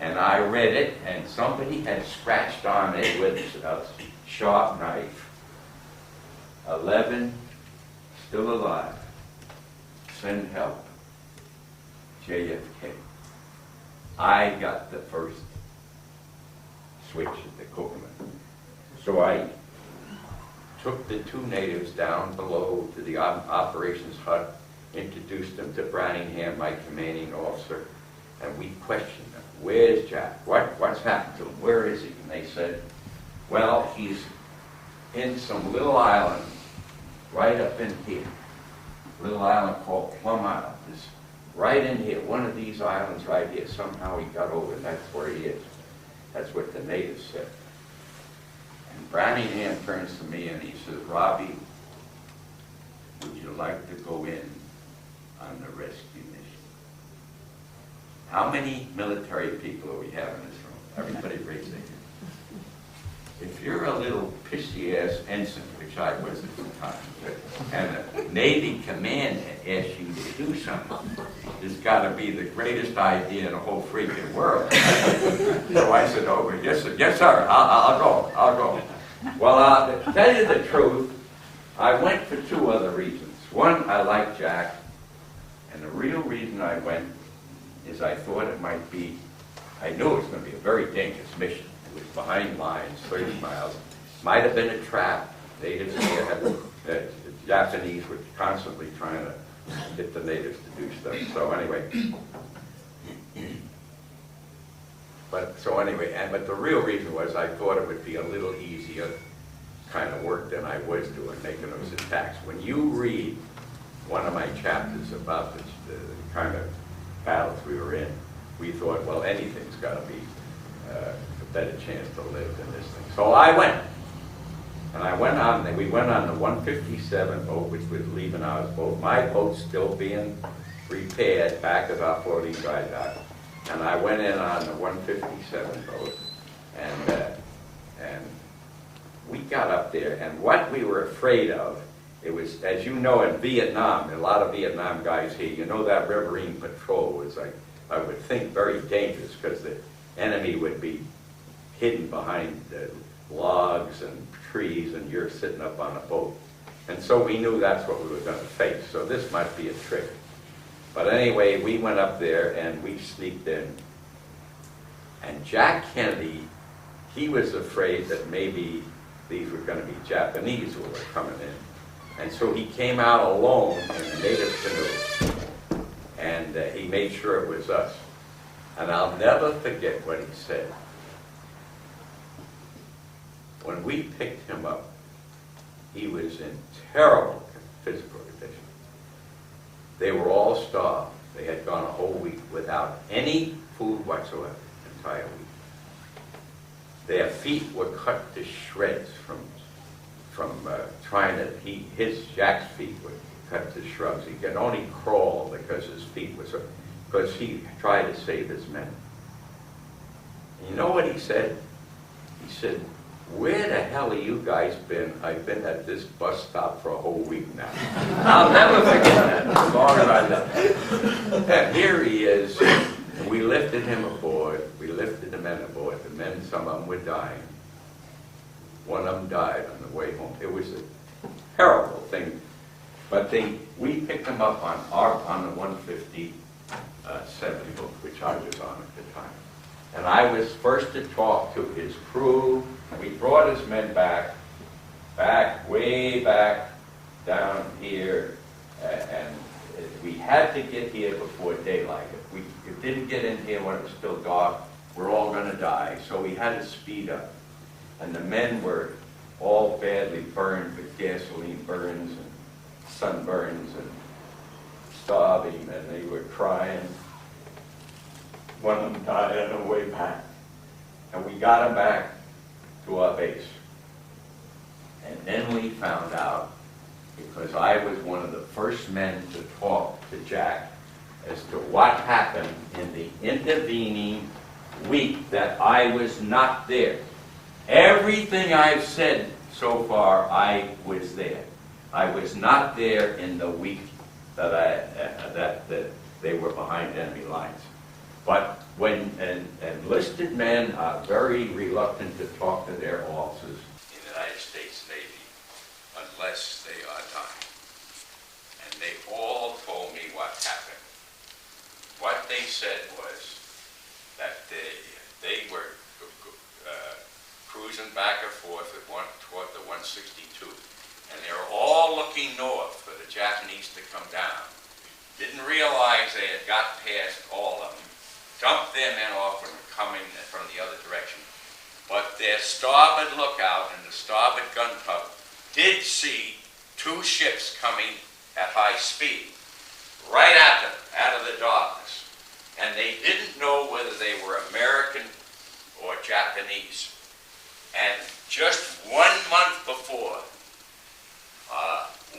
And I read it, and somebody had scratched on it with a sharp knife. 11 still alive. Send help. JFK. I got the first switch at the coconut. So I took the two natives down below to the operations hut, introduced them to Branningham, my commanding officer, and we questioned them. Where's Jack? What's happened to him? Where is he? And they said, well, he's in some little island right up in here. Little island called Plum Island. It's right in here. One of these islands right here. Somehow he got over, and that's where he is. That's what the natives said. And Branningham turns to me and he says, Robbie, would you like to go in on the rescue mission? How many military people do we have in this room? Everybody raise their hand. If you're a little pissy-ass ensign, which I was at the time, and a Navy command asks you to do something, it's got to be the greatest idea in the whole freaking world. So I said, oh, yes, sir, I'll go. Well, to tell you the truth, I went for two other reasons. One, I like Jack, and the real reason I went is I thought it might be, I knew it was going to be a very dangerous mission. It was behind lines, 30 miles. Might have been a trap. Natives here the Japanese were constantly trying to get the natives to do stuff. So anyway, but the real reason was I thought it would be a little easier kind of work than I was doing making those attacks. When you read one of my chapters about the kind of battles we were in, we thought, well, anything's got to be a better chance to live than this thing. So I went. And we went on the 157 boat, which was leaving our boat. My boat's still being repaired back at our floating dry dock. And I went in on the 157 boat, and we got up there, and what we were afraid of, it was, as you know, in Vietnam, a lot of Vietnam guys here, you know that riverine patrol was, like, I would think, very dangerous because the enemy would be hidden behind the logs and trees, and you're sitting up on a boat. And so we knew that's what we were going to face. So this might be a trick. But anyway, we went up there and we sneaked in. And Jack Kennedy, he was afraid that maybe these were going to be Japanese who were coming in. And so he came out alone in a native canoe. And he made sure it was us. And I'll never forget what he said. When we picked him up, he was in terrible physical condition. They were all starved. They had gone a whole week without any food whatsoever, an entire week. Their feet were cut to shreds from trying to, Jack's feet were cut to shrubs. He could only crawl because his feet were so, because he tried to save his men. And you know what he said? He said, where the hell have you guys been? I've been at this bus stop for a whole week now. I'll never forget that as long as I live. And here he is. And we lifted him aboard. We lifted the men aboard. The men, some of them were dying. One of them died on the way home. It was a terrible thing. But we picked them up on the 150 70 boat, which I was on at the time. And I was first to talk to his crew, and we brought his men back, way back down here, and we had to get here before daylight. If we didn't get in here when it was still dark, we're all going to die. So we had to speed up. And the men were all badly burned with gasoline burns and sunburns and starving, and they were crying. One of them died on the way back. And we got him back to our base. And then we found out, because I was one of the first men to talk to Jack as to what happened in the intervening week that I was not there. Everything I've said so far, I was there. I was not there in the week that they were behind enemy lines. But when enlisted men are very reluctant to talk to their officers in the United States Navy unless they are dying. And they all told me what happened. What they said was that they were cruising back and forth toward the 162, and they were all looking north for the Japanese to come down. Didn't realize they had got past all of them, dumped their men off and were coming from the other direction. But their starboard lookout and the starboard gun tug did see two ships coming at high speed, right at them, out of the darkness. And they didn't know whether they were American or Japanese. And just 1 month before,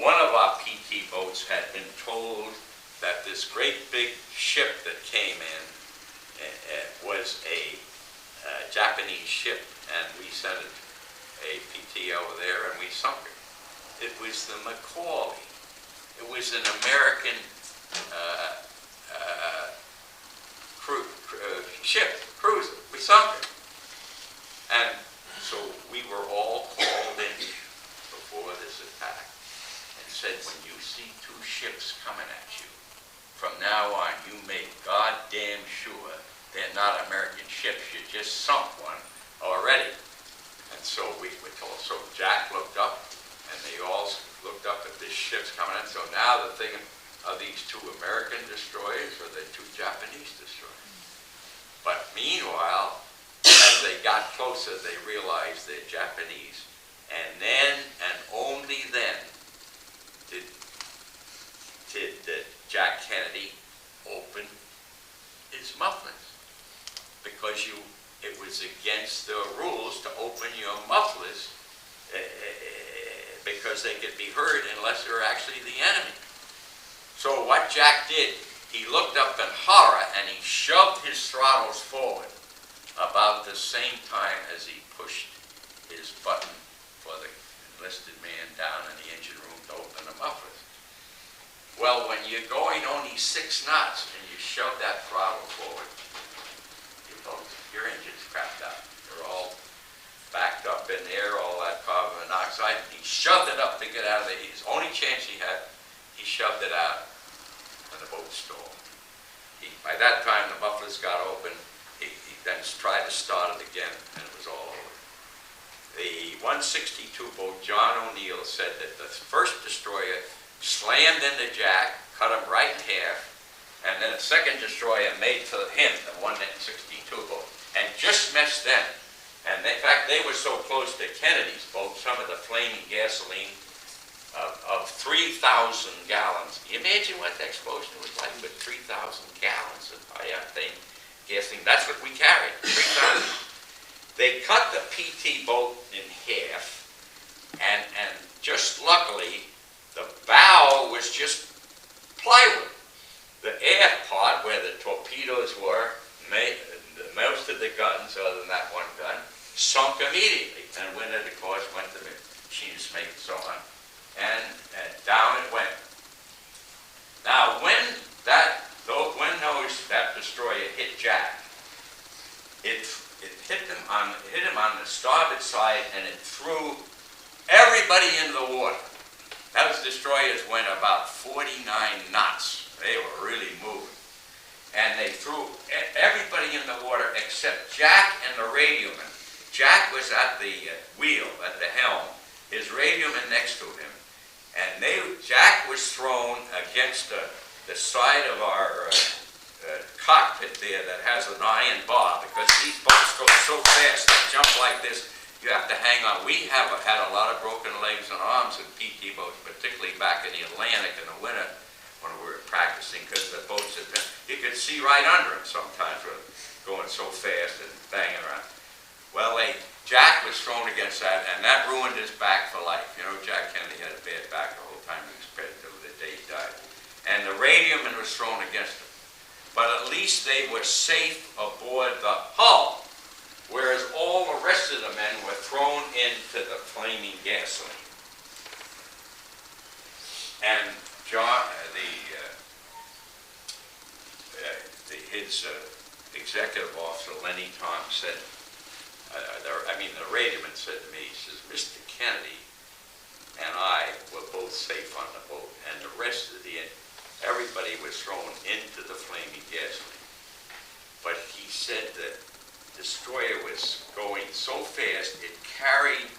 one of our PT boats had been told that this great big ship that came in was a Japanese ship, and we sent a PT over there and we sunk it. It was the MCCauley. It was an American cruiser. We sunk it. And so we were all called in before this attack and said, when you see two ships coming at you, from now on you make goddamn sure they're not American ships. You just sunk one already. And so we were told. So Jack looked up, and they all looked up at this ship's coming in. So now the thing, are these two American destroyers or the two Japanese destroyers? But meanwhile, as they got closer, they realized they're Japanese. And then, and only then, did Jack Kennedy open his mufflers. Because it was against the rules to open your mufflers because they could be heard unless they're actually the enemy. So what Jack did, he looked up in horror and he shoved his throttles forward about the same time as he pushed his button for the enlisted man down in the engine room to open the mufflers. Well, when you're going only 6 knots and you shove that throttle forward, your engine's crapped out. They're all backed up in there, all that carbon monoxide. He shoved it up to get out of there. His only chance he had, he shoved it out, and the boat stalled. By that time, the mufflers got open. He then tried to start it again, and it was all over. The 162 boat, John O'Neill, said that the first destroyer slammed into Jack, cut him right in half, and then the second destroyer made to him, the 162 boat, and just missed them. And in fact, they were so close to Kennedy's boat, some of the flaming gasoline of 3,000 gallons. Can you imagine what the explosion was like with 3,000 gallons of high-octane gasoline? That's what we carried, 3,000. They cut the PT boat in half, and just luckily, the bow was just plywood. The aft part, where the torpedoes were, most of the guns, other than that one gun, sunk immediately. And when it, of course, went to the machinist's mate and so on, and down it went. Now, when that destroyer hit Jack, it hit him on the starboard side, and it threw everybody into the water. Those destroyers went about 49 knots. They were really moving. And they threw everybody in the water except Jack and the radioman. Jack was at the wheel, at the helm, his radioman next to him. And Jack was thrown against the side of our cockpit there that has an iron bar, because these boats go so fast, they jump like this, you have to hang on. We have had a lot of broken legs and arms in PT boats, particularly back in the Atlantic in the winter when we were practicing, because the boats had been, you could see right under them sometimes, going so fast and banging around. Well, Jack was thrown against that, and that ruined his back for life. You know, Jack Kennedy had a bad back the whole time he was fed till the day he died. And the radioman was thrown against him. But at least they were safe aboard the hull, whereas all the rest of the men were thrown into the flaming gasoline. And John, his executive officer, Lenny Tom, said, the radioman said to me, he says, Mr. Kennedy and I were both safe on the boat, and the rest of everybody was thrown into the flaming gasoline. But he said that the destroyer was going so fast, it carried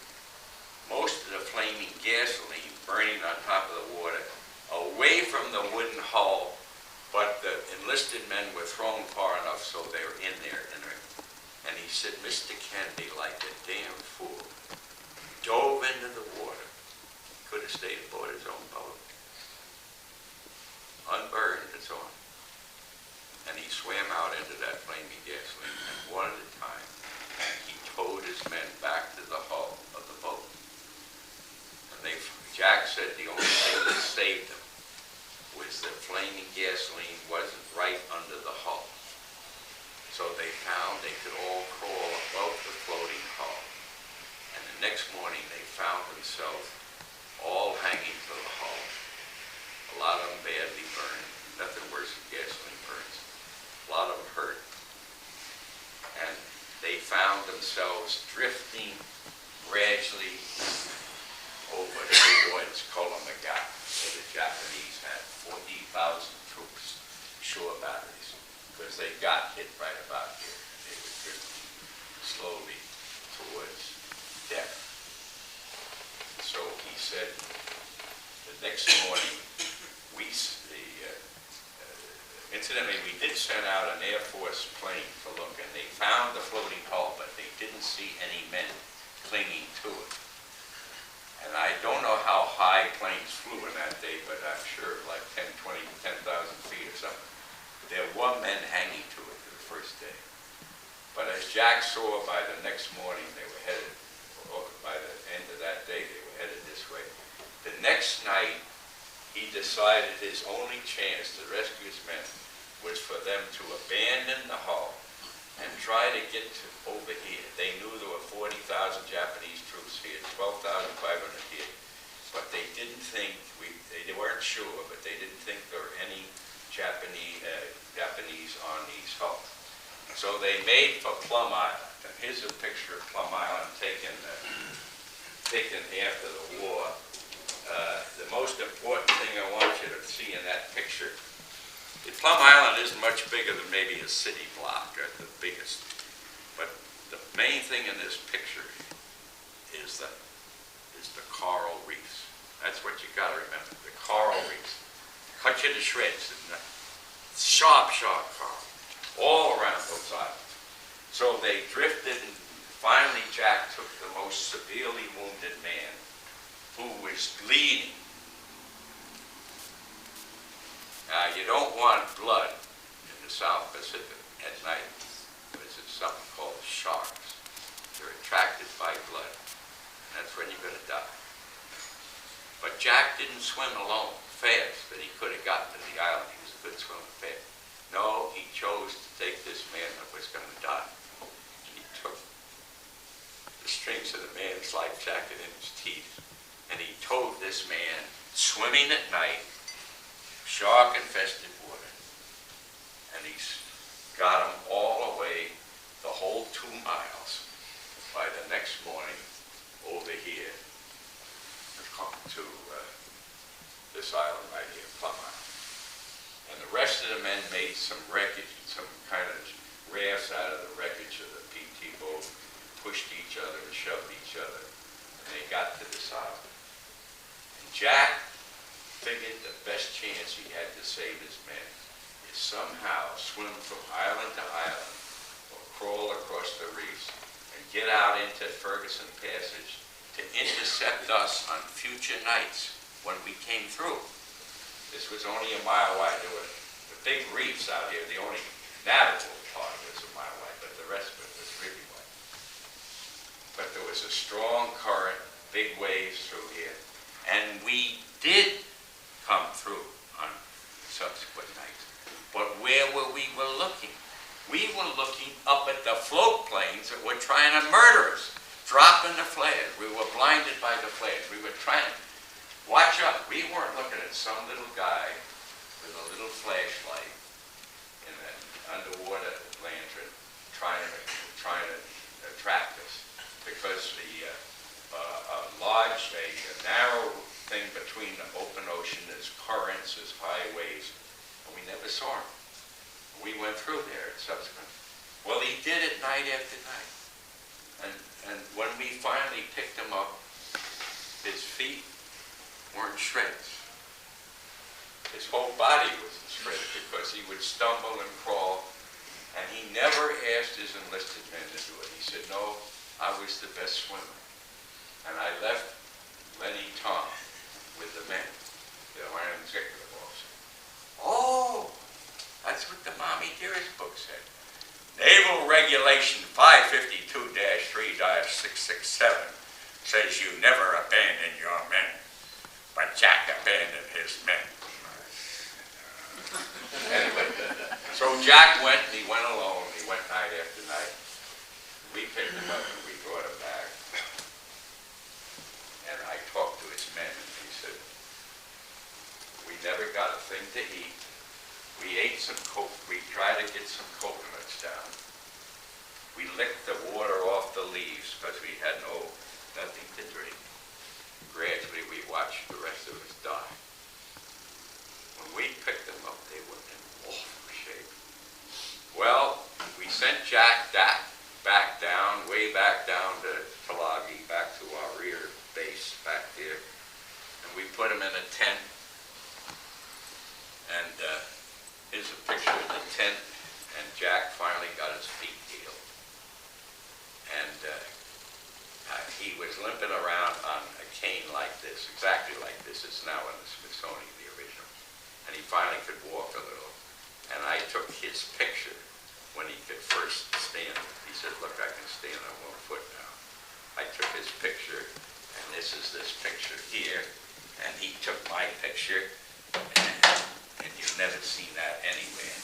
most of the flaming gasoline burning on top of the water away from the wooden hull, but the enlisted men were thrown far enough so they were in there. And he said, Mr. Kennedy, like a damn fool, dove into the water. Could have stayed aboard his own boat, unburned and so on. And he swam out into that flaming gasoline, and one at a time, he towed his men back to the hull of the boat. And Jack said the only thing that saved them was that flaming gasoline wasn't right under the hull. So they found they could all crawl above the floating hull. And the next morning they found themselves all hanging to the hull. A lot of them badly burned. Nothing worse than gasoline burns. A lot of them hurt. And they found themselves drifting gradually over towards Kolomagata, where the Japanese had 40,000 troops, shore batteries, because they got hit right about here. They were drifting slowly towards death. So he said the next morning, incidentally, we did send out an Air Force plane to look, and they found the floating hull, but they didn't see any men clinging to it. And I don't know how high planes flew in that day, but I'm sure like 10,000 feet or something. There were men hanging to it the first day. But as Jack saw by the next morning, they were headed, or by the end of that day, they were headed this way. The next night, he decided his only chance to rescue his men was for them to abandon the hull and try to get over here. They knew there were 40,000 Japanese troops here, 12,500 here, but they didn't think, they weren't sure, but they didn't think there were any Japanese on these hulls. So they made for Plum Island. And here's a picture of Plum Island taken after the war. The most important thing I want you to see in that picture, Plum Island isn't much bigger than maybe a city block, or the biggest. But the main thing in this picture is the coral reefs. That's what you got to remember, the coral reefs. Cut you to shreds, sharp coral, all around those islands. So they drifted, and finally Jack took the most severely wounded man, who was bleeding. Now, you don't want blood in the South Pacific at night, because it's something called sharks. They're attracted by blood. That's when you're going to die. But Jack didn't swim alone fast that he could have gotten to the island. He was a good swimmer fast. No, he chose to take this man that was going to die. He took the strings of the man's life jacket in his teeth, and he towed this man swimming at night, shark-infested water, and he's got him all the way the whole 2 miles by the next morning over here to this island right here, Plum Island. And the rest of the men made some wreckage, some kind of rafts out of the wreckage of the PT boat, pushed each other and shoved each other, and they got to this island. And Jack figured the best chance he had to save his men is somehow swim from island to island or crawl across the reefs and get out into Ferguson Passage to intercept us on future nights when we came through. This was only a mile wide. There were the big reefs out here. The only navigable part was a mile wide, but the rest of it was really wide. But there was a strong current, big waves through here, and we did come through on subsequent nights. But where were we looking? We were looking up at the float planes that were trying to murder us, dropping the flares. We were blinded by the flares. We were trying to watch up. We weren't looking at some little guy with a little flashlight in an underwater lantern trying to attract us, because a narrow thing between the open ocean, there's currents, there's high waves, and we never saw him. We went through there subsequently. Well, he did it night after night. And when we finally picked him up, his feet weren't shreds. His whole body wasn't shredded because he would stumble and crawl, and he never asked his enlisted men to do it. He said, no, I was the best swimmer. And I left Lenny Tom with the men, the Iron Executive Officer. Oh, that's what the Mommy Dearest book said. Naval Regulation 552-3-667 says you never abandon your men, but Jack abandoned his men. Anyway, so Jack went, and he went alone. He went night after night. We picked him up and we brought him back. And I talked to his men, and he said, we never got a thing to eat. We ate some we tried to get some coconuts down. We licked the water off the leaves because we had nothing to drink. Gradually, we watched the rest of us die. When we picked them up, they were in awful shape. Well, we sent Jack back down, way back down to Tulagi, back to our rear base back there. And we put him in a tent. And here's a picture of the tent. And Jack finally got his feet healed. And he was limping around on a cane like this, exactly like this. It's now in the Smithsonian, the original. And he finally could walk a little. And I took his picture when he could first stand. He said, look, I can stand on one foot now. I took his picture, and this is this picture here. And he took my picture, and you've never seen that anywhere.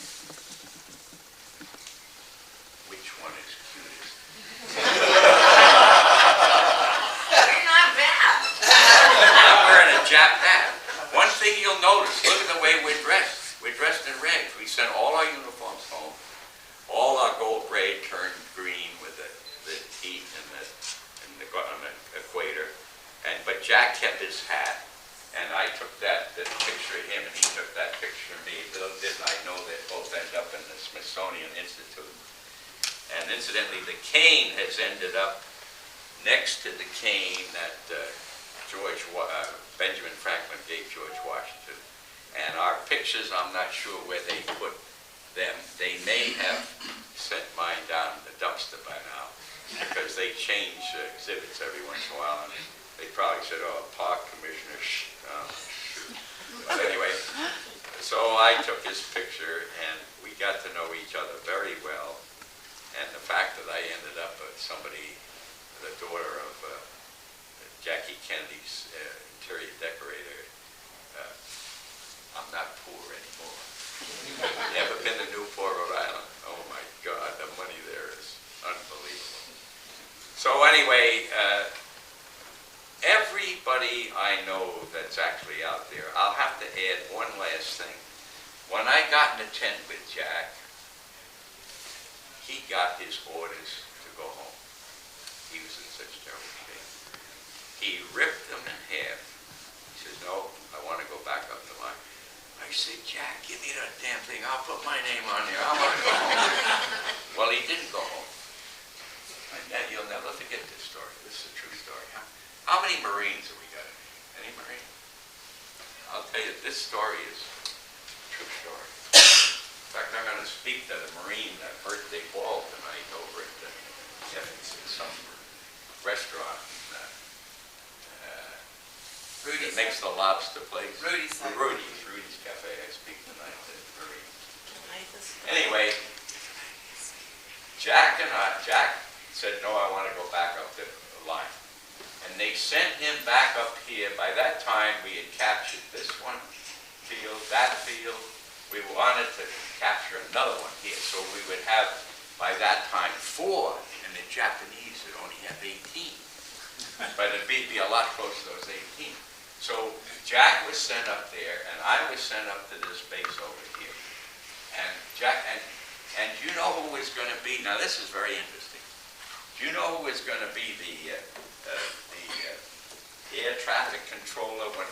Which one is cutest? Not bad. I'm wearing a Jap hat. One thing you'll notice, look at the way we're dressed. We're dressed in rags. We sent all our uniforms home. All our gold braid turned green with the heat and the equator. But Jack kept his hat, and I took that picture of him, and he took that picture of me. Little did I know they both end up in the Smithsonian Institute. And incidentally, the cane has ended up next to the cane that Benjamin Franklin gave George Washington. And our pictures, I'm not sure where they put them. They may have sent mine down the dumpster by now, because they change exhibits every once in a while. And they probably said, oh, park commissioner, shoot. But anyway, so I took his picture, and we got to know each other very well. And the fact that I ended up somebody, the daughter of Jackie Kennedy's interior decorator, I'm not poor anymore. Never been to Newport, Rhode Island? Oh my God, the money there is unbelievable. So anyway, everybody I know that's actually out there, I'll have to add one last thing. When I got in the tent with Jack, he got his orders to go home. He was in such terrible shape. He ripped them in half. He said, said, no, I want to go back up the line. I said, Jack, give me that damn thing. I'll put my name on there. I want to go home. Well, he didn't go home. And you'll never forget this story. This is a true story. How many Marines have we got? Any Marine? I'll tell you, this story is a true story. In fact, I'm going to speak to the Marine at birthday ball tonight over at some restaurant. Rudy makes the lobster place. Rudy's Cafe. I speak tonight to the Marine. Anyway, Jack said, no, I want to go back up the line. And they sent him back up here. By that time, we had captured this one field, that field. We wanted to capture another one here. So we would have, by that time, 4. And the Japanese would only have 18. But it'd be a lot closer to those 18. So Jack was sent up there, and I was sent up to this base over here. And Jack, and you know who was going to be, now this is very interesting. Do you know who was going to be the air traffic controller when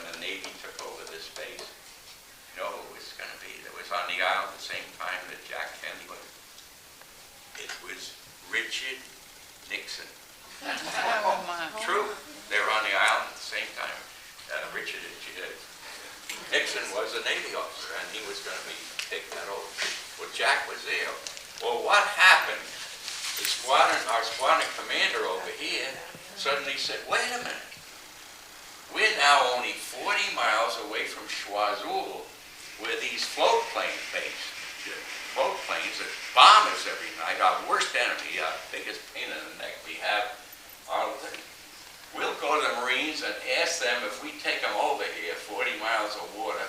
the Navy took over this base? You know who it was going to be? That was on the island at the same time that Jack Kennedy was. It was Richard Nixon. Oh, my. True. They were on the island at the same time. Richard Nixon was a Navy officer, and he was going to take that over. Well, Jack was there. Well, what happened? Our squadron commander over here suddenly said, wait a minute. We're now only 40 miles away from Choiseul, where these float planes base. Float planes that bomb us every night, our worst enemy, our biggest pain in the neck we have. We'll go to the Marines and ask them if we take them over here, 40 miles of water,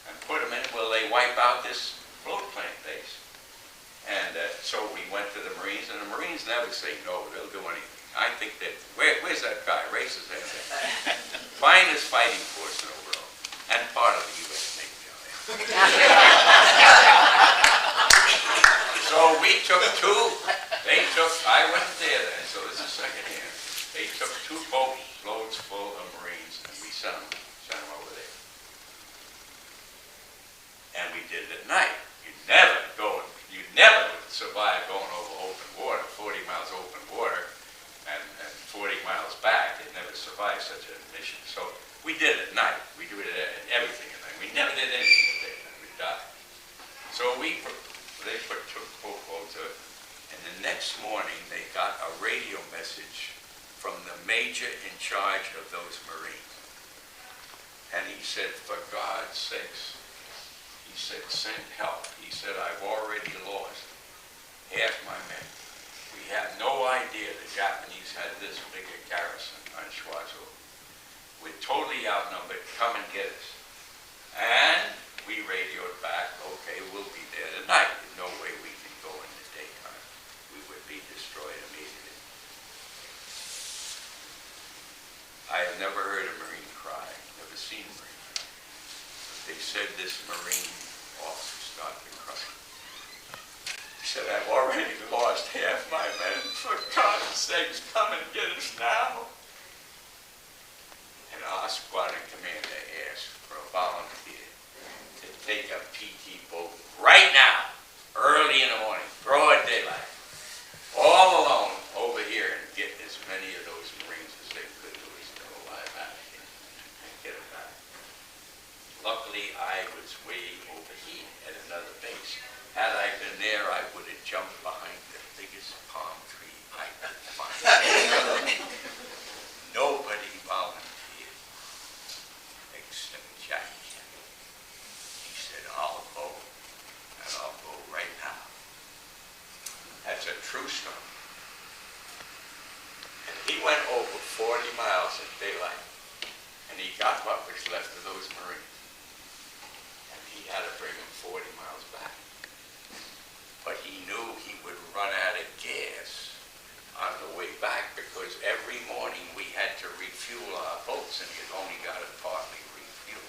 and put them in, will they wipe out this float plane base? And so we went to the Marines, and the Marines never say no, they'll do anything. I think that, where's that guy? Raise his hand. Finest fighting force in the world, and part of the U.S. Navy. So we took 2, I wasn't there then, so this is secondhand. They took 2 boatloads full of Marines, and we sent them over there. And we did it at night. You'd never survive going over open water, 40 miles open water, and 40 miles back. You'd never survive such a mission. So we did it at night. We do it at everything at night. We never did anything at daytime. We died. So they took boatloads of it. And the next morning, they got a radio message from the major in charge of those Marines. And he said, for God's sakes, he said, send help. He said, I've already lost half my men. We had no idea the Japanese had this big a garrison on Choiseul. We're totally outnumbered. Come and get us. And we radioed back, okay, we'll be there tonight. There's no way we can go in the daytime. We would be destroyed immediately. I have never heard a Marine cry, never seen a Marine cry. But they said this Marine officer started to cry. He said, I've already lost half my men. For God's sakes, come and get us now. And our squadron commander asked for a volunteer to take a PT boat right now, early in the morning, broad daylight, all alone over here and get as many of those Marines as they could who were still alive out of here and get them back. Luckily, I was way over here at another base. Had I been there, I would have jumped behind the biggest palm tree I could find. Nobody volunteered except Jack Kennedy. He said, I'll go, and I'll go right now. That's a true story. And he went over 40 miles in daylight, and he got what was left of those Marines. And he had to bring them 40 miles back. But he knew he would run out of gas on the way back because every morning we had to refuel our boats, and it only got it partly refueled.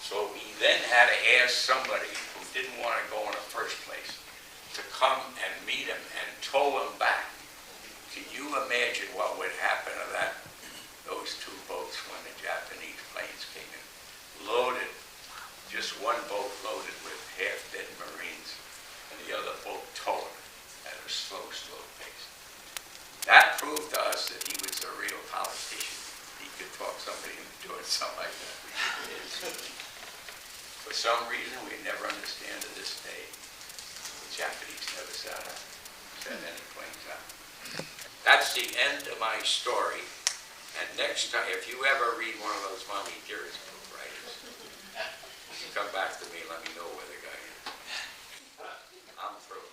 So he then had to ask somebody who didn't want to go in the first place to come and meet him and tow him back. Can you imagine what would happen to that those two boats when the Japanese planes came in. Loaded, just one boat loaded with half-dead Marines, and the other boat towing at a slow pace. That proved to us that he was a real politician. He could talk somebody into doing something like that. For some reason, we never understand to this day, the Japanese never sent any planes out. That's the end of my story. And next time, if you ever read one of those Moni Gilmore writers, you come back to me and let me know where the guy is. I'm through.